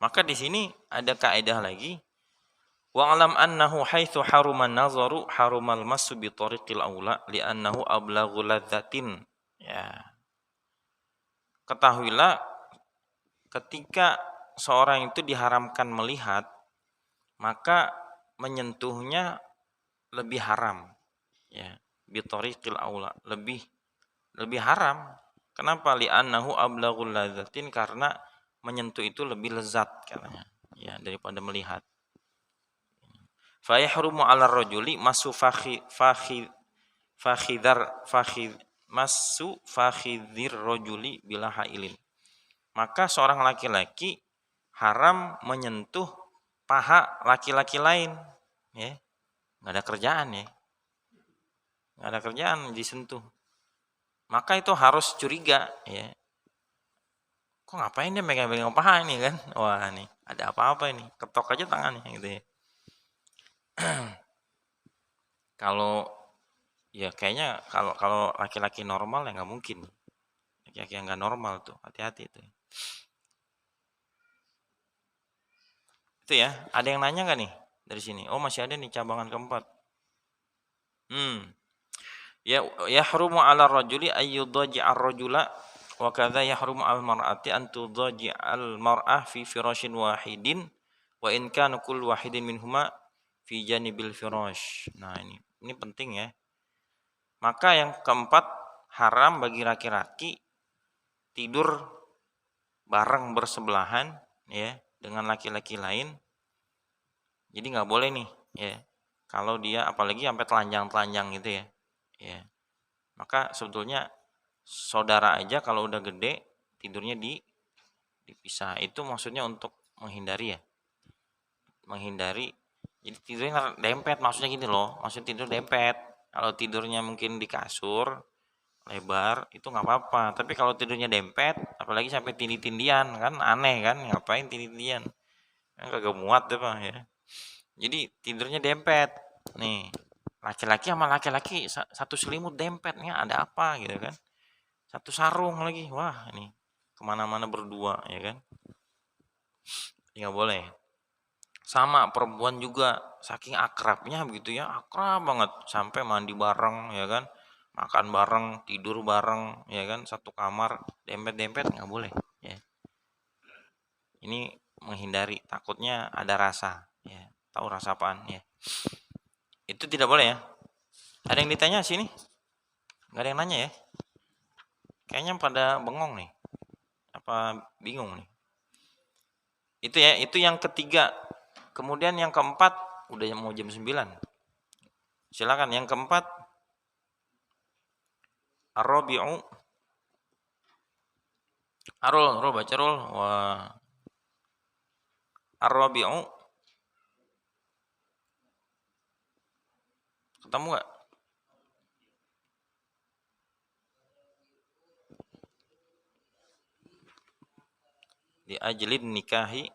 maka di sini ada kaidah lagi Wa'lam annahu haitsu haruman nazaru harumal masu bi tariqil aula li'annahu ablaghu ladzatin. Ya. Ketahuilah ketika seorang itu diharamkan melihat, maka menyentuhnya lebih haram. Ya, bi tariqil aula, lebih haram. Kenapa? Li'annahu ablaghu ladzatin, karena menyentuh itu lebih lezat katanya. Ya, daripada melihat. Fa yahrumu 'ala rajuli masu fakhidzir rajuli bila hailin. Maka seorang laki-laki haram menyentuh paha laki-laki lain, ya. Enggak ada kerjaan ya. Enggak ada kerjaan disentuh. Maka itu harus curiga, ya. Kok ngapain dia megang-megang paha ini kan? Wah, nih, ada apa-apa ini. Ketok aja tangannya gitu ya. Kalau ya kayaknya kalau laki-laki normal ya nggak mungkin. Laki-laki yang nggak normal tuh, hati-hati itu. Itu ya. Ada yang nanya nggak nih dari sini? Oh, masih ada nih cabangan keempat. Ya yahrumu 'ala rajuli ayyudaji'ar rajula wa kadza yahrumu 'al mar'ati an tudaji'al mar'ah fi firashin wahidin wa in kana kullu wahidin minhuma fi janibil firash. Nah, ini penting ya. Maka yang keempat, haram bagi laki-laki tidur bareng bersebelahan ya dengan laki-laki lain. Jadi nggak boleh nih ya. Kalau dia apalagi sampai telanjang-telanjang gitu ya. Ya. Maka sebetulnya saudara aja kalau udah gede tidurnya dipisah. Itu maksudnya untuk menghindari ya. Menghindari jadi tidurnya dempet, maksudnya gini loh. Maksudnya tidur dempet. Kalau tidurnya mungkin di kasur lebar itu nggak apa-apa, tapi kalau tidurnya dempet apalagi sampai tindih-tindian kan aneh kan, ngapain tindih-tindian kan kagak muat deh Pak ya. Jadi tidurnya dempet nih, laki-laki sama laki-laki satu selimut dempetnya ada apa gitu kan, satu sarung lagi, wah ini kemana-mana berdua ya kan, nggak boleh. Sama perempuan juga saking akrabnya begitu ya, akrab banget sampai mandi bareng ya kan, makan bareng, tidur bareng ya kan, satu kamar, dempet-dempet nggak boleh ya. Ini menghindari, takutnya ada rasa ya. Tahu rasa apaan ya. Itu tidak boleh ya. Ada yang ditanya sini? Nggak ada yang nanya ya? Kayaknya pada bengong nih. Apa bingung nih? Itu ya, itu yang ketiga. Kemudian yang keempat, udah mau jam 9. Silakan yang keempat. Ar-Rabi'u. Arul, baca Rul. Wah. Ar-Rabi'u. Ketemu gak? Di ajlin nikahi.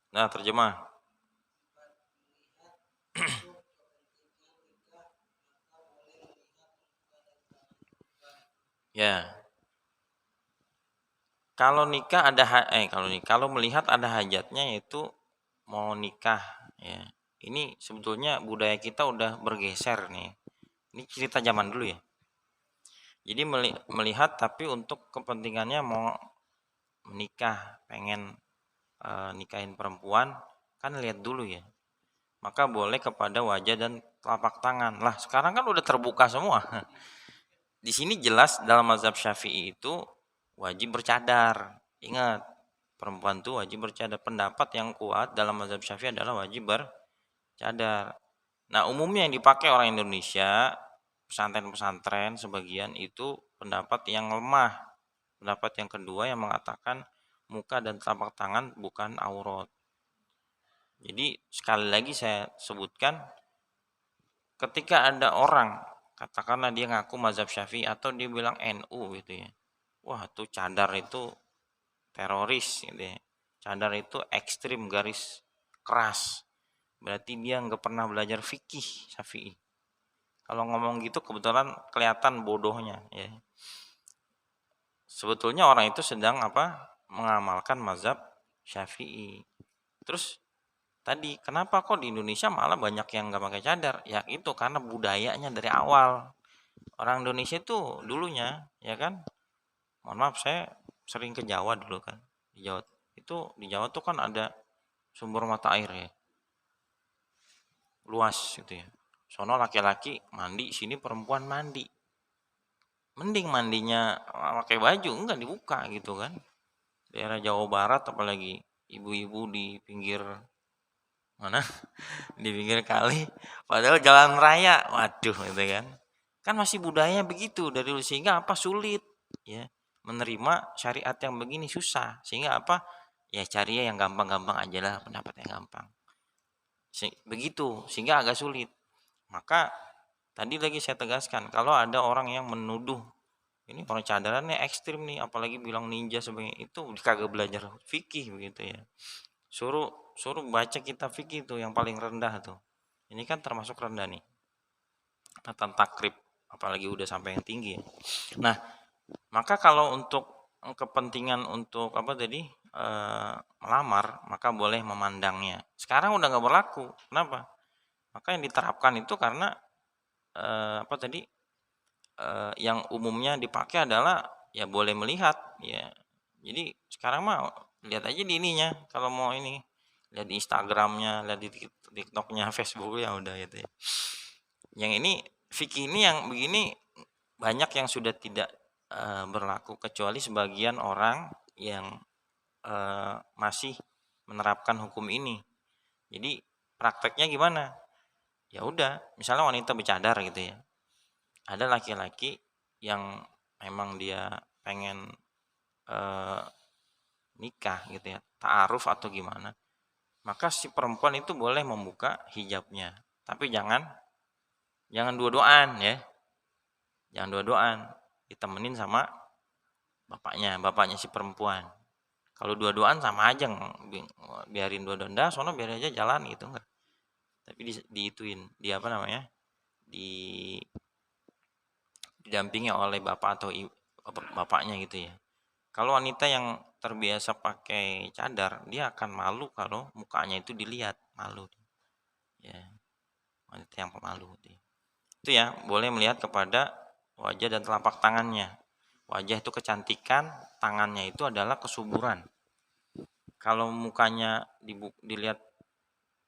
Nah, terjemah. Ya. Kalau nikah ada kalau melihat ada hajatnya yaitu mau nikah ya. Ini sebetulnya budaya kita udah bergeser nih. Ini cerita zaman dulu ya. Jadi melihat tapi untuk kepentingannya mau menikah, pengen nikahin perempuan, kan lihat dulu ya. Maka boleh kepada wajah dan telapak tangan. Lah, sekarang kan udah terbuka semua. Di sini jelas dalam mazhab Syafi'i itu wajib bercadar. Ingat, perempuan tuh wajib bercadar. Pendapat yang kuat dalam mazhab Syafi'i adalah wajib bercadar. Nah, umumnya yang dipakai orang Indonesia, pesantren-pesantren sebagian itu pendapat yang lemah. Pendapat yang kedua yang mengatakan muka dan telapak tangan bukan aurat. Jadi sekali lagi saya sebutkan, ketika ada orang katakanlah dia ngaku mazhab Syafi'i atau dia bilang NU gitu ya. Wah, tuh cadar itu teroris gitu ya. Cadar itu ekstrim, garis keras. Berarti dia nggak pernah belajar fikih Syafi'i. Kalau ngomong gitu kebetulan kelihatan bodohnya ya. sebetulnya orang itu sedang apa? Mengamalkan mazhab Syafi'i. Terus tadi kenapa kok di Indonesia malah banyak yang nggak pakai cadar? Ya itu karena budayanya dari awal. Orang Indonesia itu dulunya, ya kan? Mohon maaf, saya sering ke Jawa dulu kan. Di Jawa tuh kan ada sumber mata air ya, luas gitu ya. Sono laki-laki mandi, sini perempuan mandi. Mending mandinya pakai baju, enggak dibuka gitu kan. Daerah Jawa Barat apalagi ibu-ibu di pinggir mana? Di pinggir kali, padahal jalan raya. Waduh gitu kan. Kan masih budaya begitu dari dulu sehingga apa sulit ya menerima syariat yang begini susah. Sehingga apa? Ya cari yang gampang-gampang aja lah, pendapat yang gampang. Begitu sehingga agak sulit. Maka tadi lagi saya tegaskan kalau ada orang yang menuduh ini orang cadarannya ekstrim nih, apalagi bilang ninja sebagai itu kagak belajar fikih begitu ya. Suruh suruh baca kitab fikih itu yang paling rendah tuh. Ini kan termasuk rendah nih. Tatan takrib apalagi udah sampai yang tinggi ya. Nah, maka kalau untuk kepentingan untuk apa tadi melamar, maka boleh memandangnya. Sekarang udah nggak berlaku. Kenapa? Maka yang diterapkan itu karena apa tadi yang umumnya dipakai adalah ya boleh melihat ya. Jadi sekarang mah lihat aja di ininya kalau mau ini lihat di Instagramnya, lihat di TikToknya, Facebooknya udah gitu ya. Yang ini fikih ini yang begini banyak yang sudah tidak berlaku kecuali sebagian orang yang masih menerapkan hukum ini. Jadi prakteknya gimana? Ya udah, misalnya wanita bercadar gitu ya. Ada laki-laki yang memang dia pengen eh, nikah gitu ya, ta'aruf atau gimana. Maka si perempuan itu boleh membuka hijabnya. Tapi jangan dua-duaan ya. Jangan dua-duaan. Ditemenin sama bapaknya si perempuan. Kalau dua-duaan sama aja biarin dua-duaan dah, sono biar aja jalan gitu enggak. Tapi diituin, di apa namanya? Didampingi oleh bapak atau bapaknya gitu ya. Kalau wanita yang terbiasa pakai cadar, dia akan malu kalau mukanya itu dilihat, malu. Ya, wanita yang pemalu gitu ya. Itu ya, boleh melihat kepada wajah dan telapak tangannya. Wajah itu kecantikan, tangannya itu adalah kesuburan. Kalau mukanya dilihat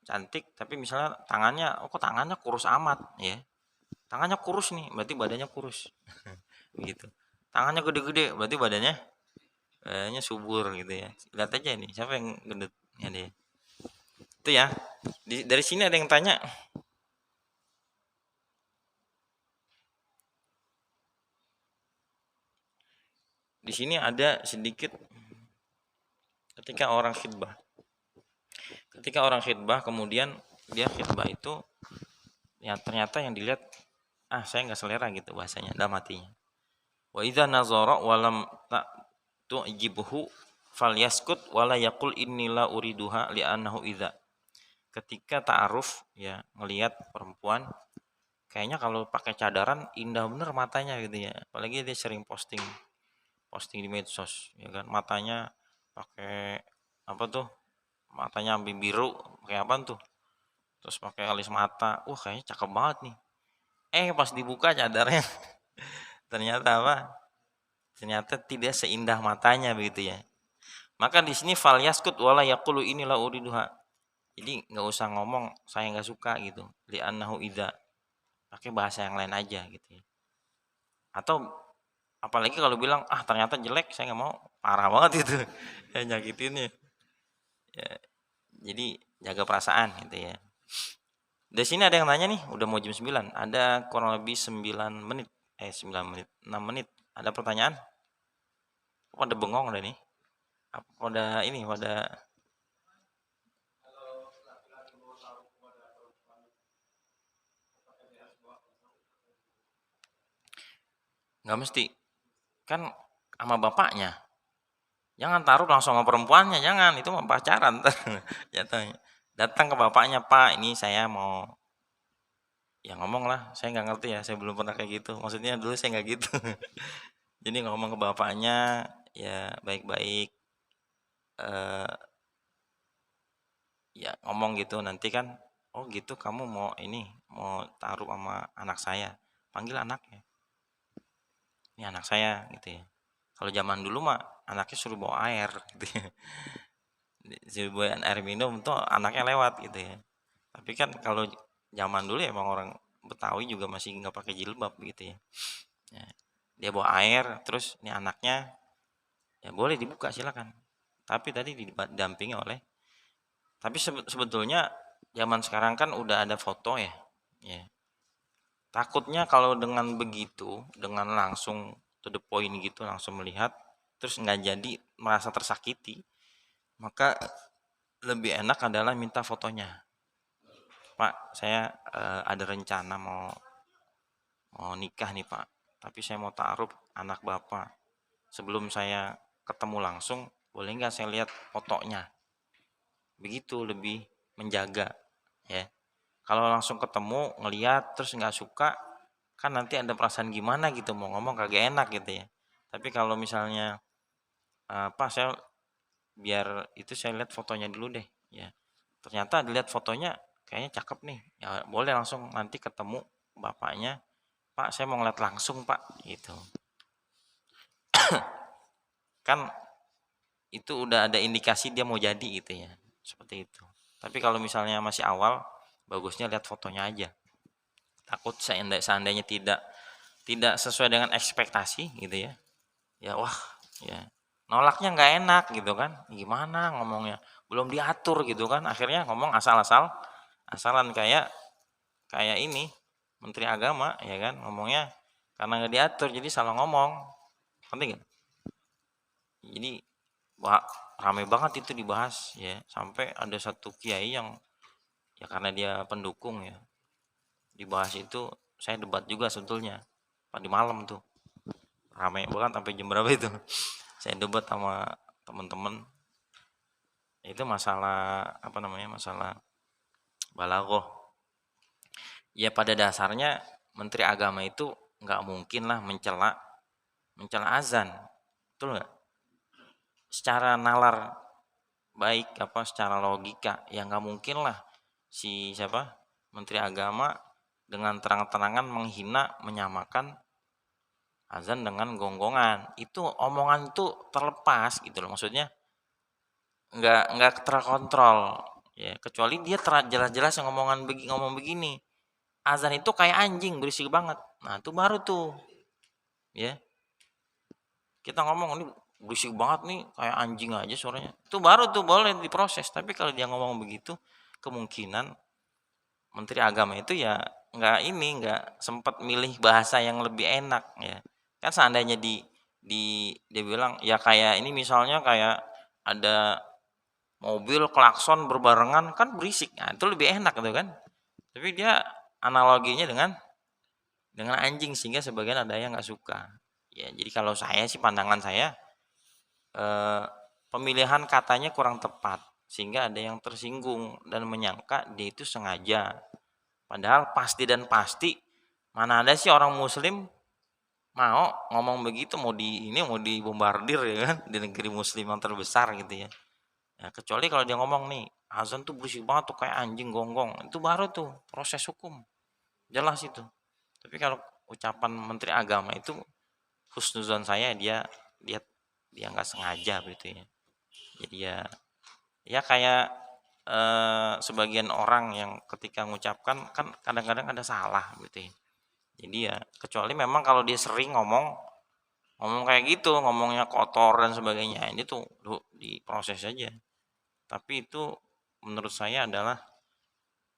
cantik, tapi misalnya tangannya, oh kok tangannya kurus amat ya. Tangannya kurus nih, berarti badannya kurus. Begitu. Tangannya gede-gede, berarti badannya subur gitu ya. Lihat aja nih, siapa yang gendut ya dia. Itu ya. Dari sini ada yang tanya. Di sini ada sedikit ketika orang khidbah. Ketika orang khidbah kemudian dia khidbah itu ya ternyata yang dilihat saya nggak selera gitu bahasanya dalam hatinya. Wa idza nazara wa lam tu'jibhu falyaskut wala yaqul innila uriduha li'annahu idza. Ketika ta'aruf ya ngelihat perempuan kayaknya kalau pakai cadaran indah bener matanya gitu ya. Apalagi dia sering posting di medsos ya kan matanya pakai apa tuh matanya biru kayak apa tuh terus pakai alis mata kayaknya cakep banget nih pas dibuka cadarnya ternyata apa ternyata tidak seindah matanya begitu ya maka di sini fal yaskut wala yaqulu inilah uriduha jadi nggak usah ngomong saya nggak suka gitu li'annahu idza pakai bahasa yang lain aja gitu ya atau apalagi kalau bilang ternyata jelek saya nggak mau parah banget itu ya nyakitinnya ya, jadi jaga perasaan gitu ya. Di sini ada yang nanya nih, udah mau jam 9. Ada kurang lebih 9 menit. 9 menit, 6 menit. Ada pertanyaan? Pada bengong udah nih. Pada ini, pada nggak mesti. Kan sama bapaknya. Jangan taruh langsung sama perempuannya, jangan. Itu mah pacaran ntar. Jatuhnya. Datang ke bapaknya, Pak, ini saya mau ya ngomong lah, saya nggak ngerti ya, saya belum pernah kayak gitu. Maksudnya dulu saya nggak gitu. Jadi ngomong ke bapaknya ya baik-baik, ya ngomong gitu, nanti kan, oh gitu kamu mau ini, mau taruh sama anak saya, panggil anaknya, ini anak saya gitu ya. Kalau zaman dulu mah anaknya suruh bawa air gitu ya. Suruh bawa air minum tuh anaknya lewat gitu ya. Tapi kan kalau zaman dulu ya emang orang Betawi juga masih nggak pakai jilbab gitu ya. Ya, dia bawa air, terus ini anaknya ya boleh dibuka silakan. Tapi tadi didampingi oleh, tapi sebetulnya zaman sekarang kan udah ada foto ya. Ya. Takutnya kalau dengan begitu, dengan langsung to the point gitu, langsung melihat, terus nggak jadi merasa tersakiti, maka lebih enak adalah minta fotonya. Pak, saya ada rencana mau mau nikah nih Pak, tapi saya mau taruh anak Bapak. Sebelum saya ketemu langsung, boleh nggak saya lihat fotonya? Begitu lebih menjaga, ya. Kalau langsung ketemu, ngelihat terus nggak suka, kan nanti ada perasaan gimana gitu, mau ngomong kagak enak gitu ya. Tapi kalau misalnya, Pak saya biar itu saya lihat fotonya dulu deh, ya. Ternyata dilihat fotonya kayaknya cakep nih, ya boleh langsung nanti ketemu bapaknya, Pak saya mau ngeliat langsung Pak, gitu. Kan itu udah ada indikasi dia mau jadi gitu ya, seperti itu. Tapi kalau misalnya masih awal, bagusnya lihat fotonya aja. Takut seandainya tidak sesuai dengan ekspektasi gitu ya. Ya wah, ya nolaknya nggak enak gitu kan. Gimana ngomongnya? Belum diatur gitu kan. Akhirnya ngomong asalan kayak kayak ini Menteri Agama ya kan, ngomongnya karena nggak diatur jadi salah ngomong. Penting nggak? Jadi wah, rame banget itu dibahas ya, sampai ada satu kiai yang ya karena dia pendukung ya, dibahas itu saya debat juga sebetulnya. Di malam tuh rame banget sampai jam berapa itu. Saya debat sama teman-teman. Itu masalah apa namanya? Masalah balaghah. Ya pada dasarnya Menteri Agama itu nggak mungkin lah mencela mencela azan. Betul nggak? Secara nalar baik apa secara logika ya nggak mungkin lah si siapa Menteri Agama dengan terang-terangan menghina menyamakan azan dengan gonggongan. Itu omongan itu terlepas gitu loh, maksudnya nggak terkontrol ya, kecuali dia jelas-jelas yang ngomong begini, azan itu kayak anjing berisik banget, nah itu baru tuh ya kita ngomong ini berisik banget nih kayak anjing aja suaranya, itu baru tuh boleh diproses. Tapi kalau dia ngomong begitu, kemungkinan Menteri Agama itu ya nggak sempat milih bahasa yang lebih enak ya. Kan seandainya dia bilang ya kayak ini misalnya kayak ada mobil klakson berbarengan kan berisik. Nah, itu lebih enak gitu kan. Tapi dia analoginya dengan anjing sehingga sebagian ada yang nggak suka. Ya, jadi kalau saya sih pandangan saya eh, pemilihan katanya kurang tepat sehingga ada yang tersinggung dan menyangka dia itu sengaja. Padahal pasti dan pasti mana ada sih orang muslim mau ngomong begitu, mau mau dibombardir ya kan di negeri muslim yang terbesar gitu ya. Ya kecuali kalau dia ngomong nih, azan tuh berisik banget tuh kayak anjing gonggong. Itu baru tuh proses hukum. Jelas itu. Tapi kalau ucapan Menteri Agama itu husnuzon saya dia dia nggak sengaja gitu ya. Jadi ya kayak sebagian orang yang ketika mengucapkan kan kadang-kadang ada salah gitu ya. Jadi ya kecuali memang kalau dia sering ngomong ngomong kayak gitu, ngomongnya kotor dan sebagainya, ini tuh diproses aja. Tapi itu menurut saya adalah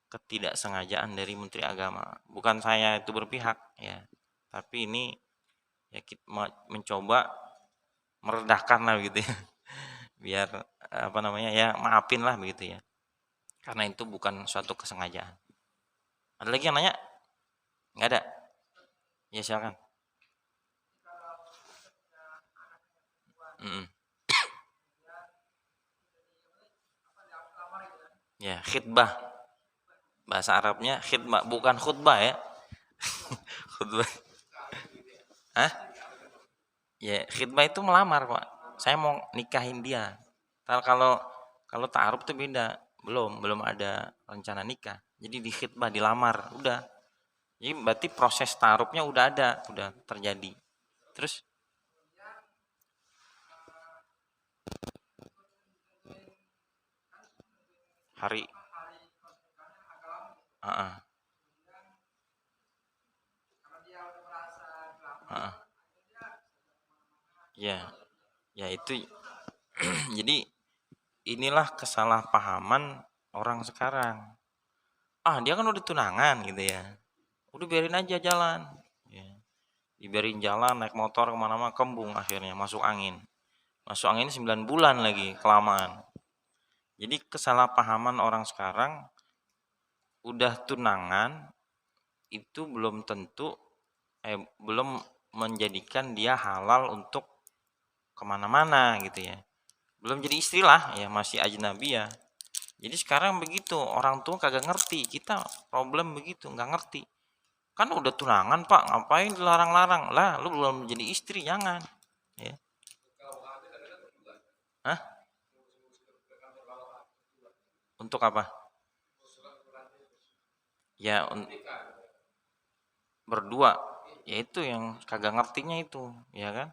ketidaksengajaan dari Menteri Agama. Bukan saya itu berpihak ya, tapi ini ya kita mencoba meredahkan lah gitu ya. Biar apa namanya ya maafin lah begitu ya. Karena itu bukan suatu kesengajaan. Ada lagi yang nanya? Nggak ada? Ya silakan. Mm-mm. Ya khidbah. Bahasa Arabnya khidbah, bukan khutbah ya. Khutbah. Hah? Ya, khitbah itu melamar, Pak. Saya mau nikahin dia. Kalau kalau ta'aruf tuh beda. Belum ada rencana nikah. Jadi di khitbah, dilamar, udah. Jadi berarti proses ta'arufnya udah ada, udah terjadi. Terus hari heeh, heeh. Ya, ya itu jadi inilah kesalahpahaman orang sekarang. Ah, dia kan udah tunangan gitu ya. Udah biarin aja jalan. Ya. Dibiarin jalan naik motor kemana-mana kembung akhirnya masuk angin. Masuk angin 9 bulan lagi kelamaan. Jadi kesalahpahaman orang sekarang udah tunangan itu belum tentu belum menjadikan dia halal untuk kemana-mana gitu ya. Belum jadi istri lah ya, masih ajnabi ya. Jadi sekarang begitu, orang tua kagak ngerti, kita problem begitu, nggak ngerti. Kan udah tunangan Pak, ngapain dilarang-larang? Lah, lu belum jadi istri, jangan. Ya. Hah? Untuk apa? Ya, berdua. Ya itu yang kagak ngertinya itu, ya kan?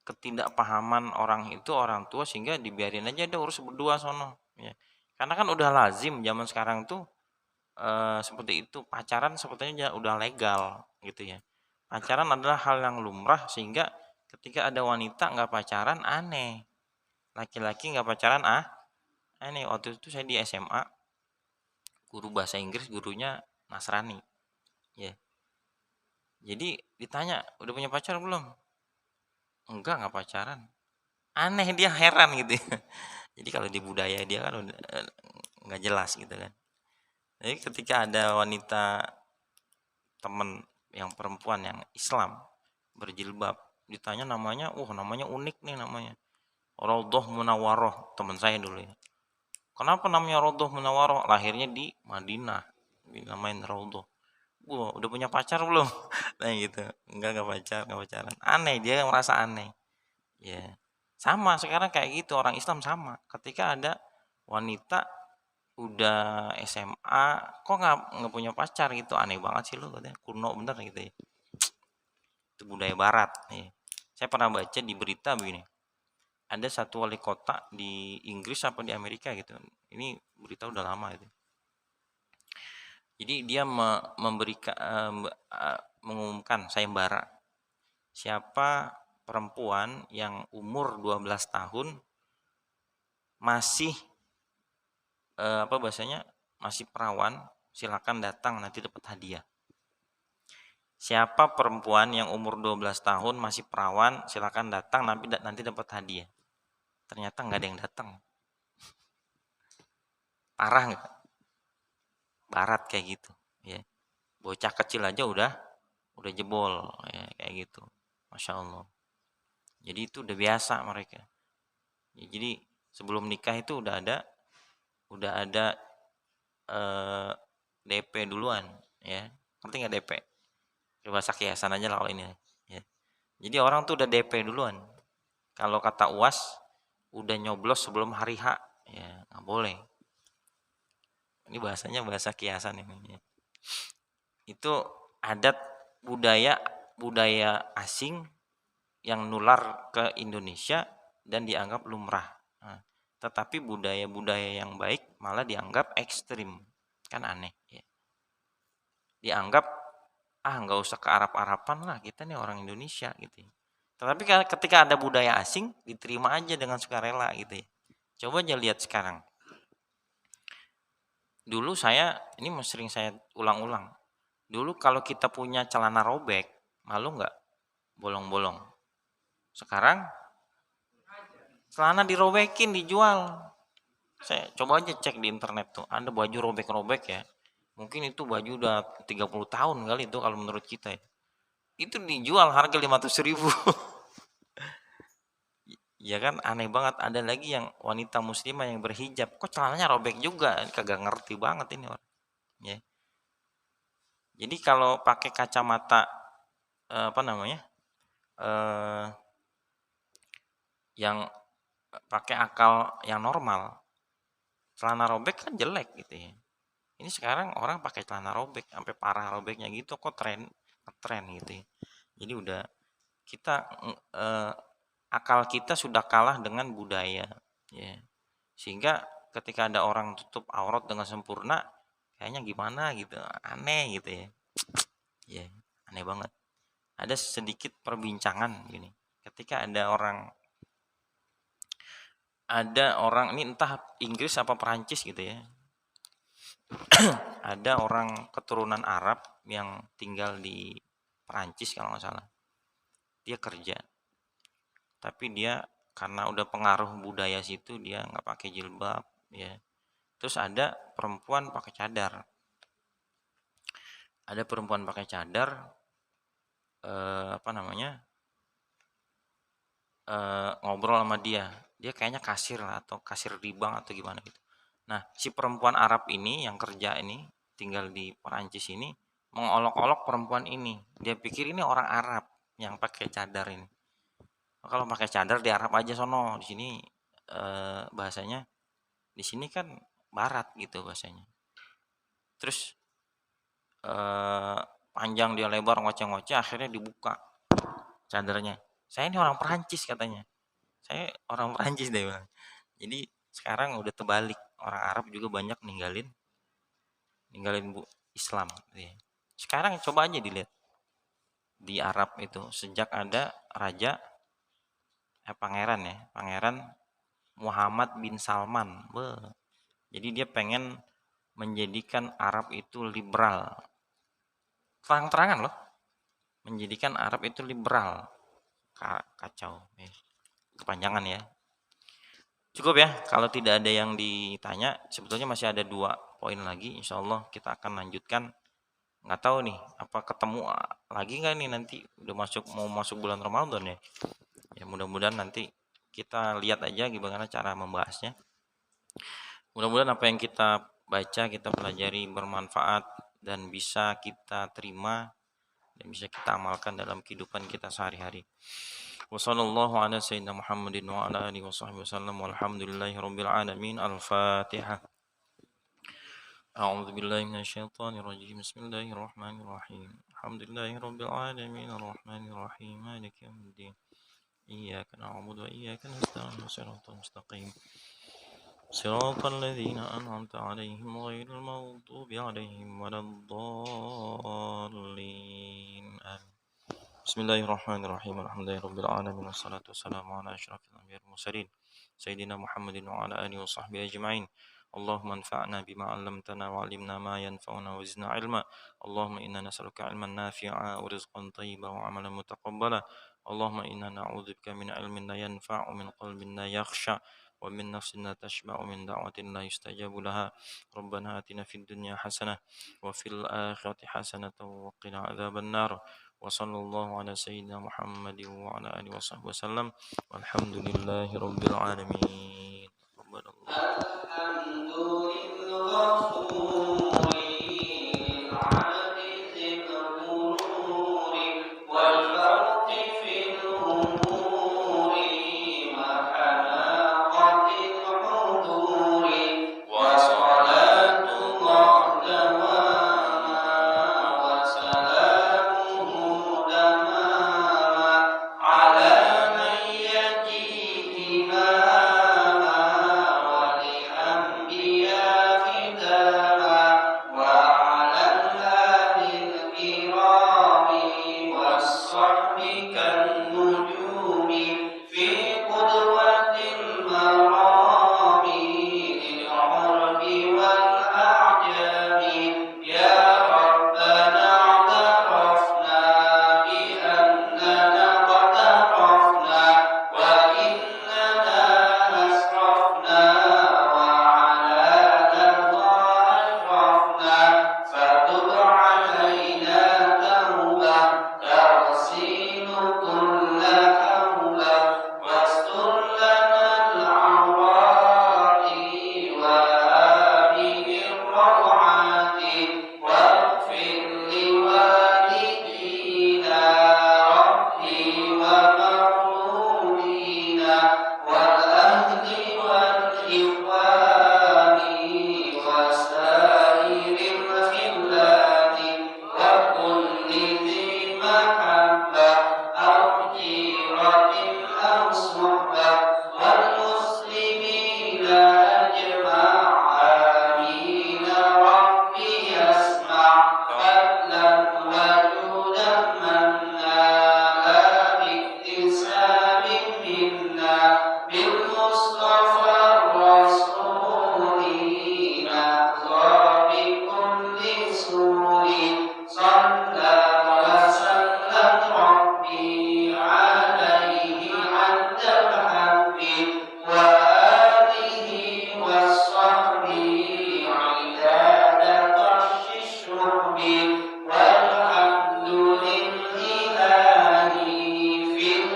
Ketidakpahaman orang itu orang tua sehingga dibiarin aja dia urus berdua sono. Ya. Karena kan udah lazim zaman sekarang tuh seperti itu, pacaran sepertinya udah legal gitu ya. Pacaran adalah hal yang lumrah sehingga ketika ada wanita nggak pacaran aneh, laki-laki nggak pacaran aneh. Waktu itu saya di SMA, guru bahasa Inggris, gurunya Nasrani ya. Jadi ditanya udah punya pacar belum, nggak pacaran, aneh, dia heran gitu ya. Jadi kalau di budaya dia kan udah nggak jelas gitu kan. Jadi ketika ada wanita temen yang perempuan yang Islam berjilbab ditanya namanya, namanya unik nih namanya, Raudhah Munawwaroh, teman saya dulu ya. Kenapa namanya Raudhah Munawwaroh? Lahirnya di Madinah, dinamain Raudhah. Udah punya pacar belum? Nah gitu. Enggak enggak pacaran. Aneh, dia merasa aneh. Ya. Sama sekarang kayak gitu, orang Islam sama. Ketika ada wanita udah SMA kok nggak punya pacar gitu, aneh banget sih lu katanya, kuno bener gitu ya. Itu budaya barat ya. Saya pernah baca di berita begini, ada satu wali kota di Inggris apa di Amerika gitu, ini berita udah lama itu. Jadi dia memberikan mengumumkan sayembara siapa perempuan yang umur 12 tahun masih apa bahasanya masih perawan, silakan datang nanti dapat hadiah. Siapa perempuan yang umur 12 tahun masih perawan, silakan datang nanti dapat hadiah. Ternyata nggak ada yang datang. Parah nggak? Barat kayak gitu, ya. Bocah kecil aja udah jebol, ya, kayak gitu. Masya Allah. Jadi itu udah biasa mereka. Ya, jadi sebelum nikah itu udah ada DP duluan, ya. Ngerti nggak DP? Bahasa kiasan aja lah kalau ini. Ya. Jadi orang tuh udah DP duluan. Kalau kata UAS udah nyoblos sebelum hari H, ya nggak boleh. Ini bahasanya bahasa kiasan ini. Itu adat budaya budaya asing yang nular ke Indonesia dan dianggap lumrah. Nah, tetapi budaya-budaya yang baik malah dianggap ekstrim, kan aneh. Ya. Dianggap nggak usah ke Arab-Araban lah, kita nih orang Indonesia gitu. Tetapi ketika ada budaya asing diterima aja dengan sukarela gitu ya. Coba aja lihat sekarang. Dulu ini sering saya ulang-ulang. Dulu kalau kita punya celana robek, malu nggak? Bolong-bolong. Sekarang celana dirobekin dijual. Saya coba aja cek di internet tuh, ada baju robek-robek ya. Mungkin itu baju udah 30 tahun kali itu kalau menurut kita ya. Itu dijual harga 500.000. Ya kan aneh banget, ada lagi yang wanita muslimah yang berhijab, kok celananya robek juga, kagak ngerti banget ini orang. Ya. Jadi kalau pakai kacamata apa namanya? eh, yang pakai akal yang normal, celana robek kan jelek gitu ya. Ini sekarang orang pakai celana robek sampai parah robeknya gitu, kok tren gitu ya. Jadi udah kita eh, akal kita sudah kalah dengan budaya ya. Sehingga ketika ada orang tutup aurat dengan sempurna kayaknya gimana gitu, aneh gitu ya. Ya, aneh banget. Ada sedikit perbincangan gini. Ketika ada orang ini entah Inggris apa Perancis gitu ya. Ada orang keturunan Arab yang tinggal di Perancis kalau nggak salah. Dia kerja, tapi dia karena udah pengaruh budaya situ dia nggak pakai jilbab ya. Terus ada perempuan pakai cadar. Ada perempuan pakai cadar, apa namanya, ngobrol sama dia. Dia kayaknya kasir lah atau kasir di bank atau gimana gitu. Nah, si perempuan Arab ini yang kerja ini tinggal di Perancis ini mengolok-olok perempuan ini. Dia pikir ini orang Arab yang pakai cadar ini. Kalau pakai cadar di Arab aja sono, di sini bahasanya di sini kan barat gitu bahasanya. Terus panjang dia lebar ngoceh-ngoceh akhirnya dibuka cadarnya. Saya ini orang Perancis katanya. Saya orang Perancis deh bilang. Jadi sekarang udah terbalik, orang Arab juga banyak ninggalin ninggalin Islam gitu ya. Sekarang coba aja dilihat di Arab itu sejak ada raja pangeran ya, pangeran Muhammad bin Salman. Jadi dia pengen menjadikan Arab itu liberal. Terang-terangan loh, menjadikan Arab itu liberal. Kacau. Kepanjangan ya. Cukup ya, kalau tidak ada yang ditanya, sebetulnya masih ada 2 poin lagi. Insya Allah kita akan lanjutkan. Nggak tahu nih, apa ketemu lagi nggak nih nanti udah mau masuk bulan Ramadan ya. Ya mudah-mudahan nanti kita lihat aja gimana cara membahasnya. Mudah-mudahan apa yang kita baca, kita pelajari bermanfaat dan bisa kita terima dan bisa kita amalkan dalam kehidupan kita sehari-hari. Wassallallahu ala sayyidina Muhammadin wa ala alihi washabbihi wasallam walhamdulillahi rabbil alamin. Al-Fatihah. A'udzu billahi minasyaitonir rajim. Bismillahirrahmanirrahim. Alhamdulillahi rabbil alamin arrahmanir rahim maliki yaumiddin. Iyyaka na'budu wa iyyaka nasta'in shiratal mustaqim. Shiratal ladzina an'amta 'alaihim ghairil maghdubi 'alaihim waladdallin. Bismillahirrahmanirrahim. Alhamdulillahi rabbil alamin wassalatu wassalamu ala asyrafil anbiya'i wal mursalin sayyidina Muhammadin wa ala alihi washabbihi ajma'in. Allahumma anfa'na bima 'allamtana wa 'allimna ma yanfa'una wa zidna 'ilma. Allahumma inna nas'aluka 'ilman nafi'a wa rizqan thayyiban wa 'amalan mutaqabbala. Allahumma inna na'udzubika min 'ilmin la yanfa'u, min qalbin la yakhsha, wa min nafsin la tashba'u, min da'watin la yustajabu laha. Rabbana atina fid dunya hasanah wa fil akhirati hasanatan wa qina adzaban nar. Wa sallallahu ala sayyidina Muhammadin wa ala alihi washabbihi wasallam. Walhamdulillahi rabbil alamin.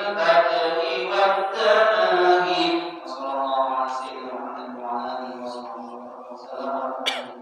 البدء والتناهي. وصلى الله على سيدنا محمد وعلى آله وصحبه وسلم.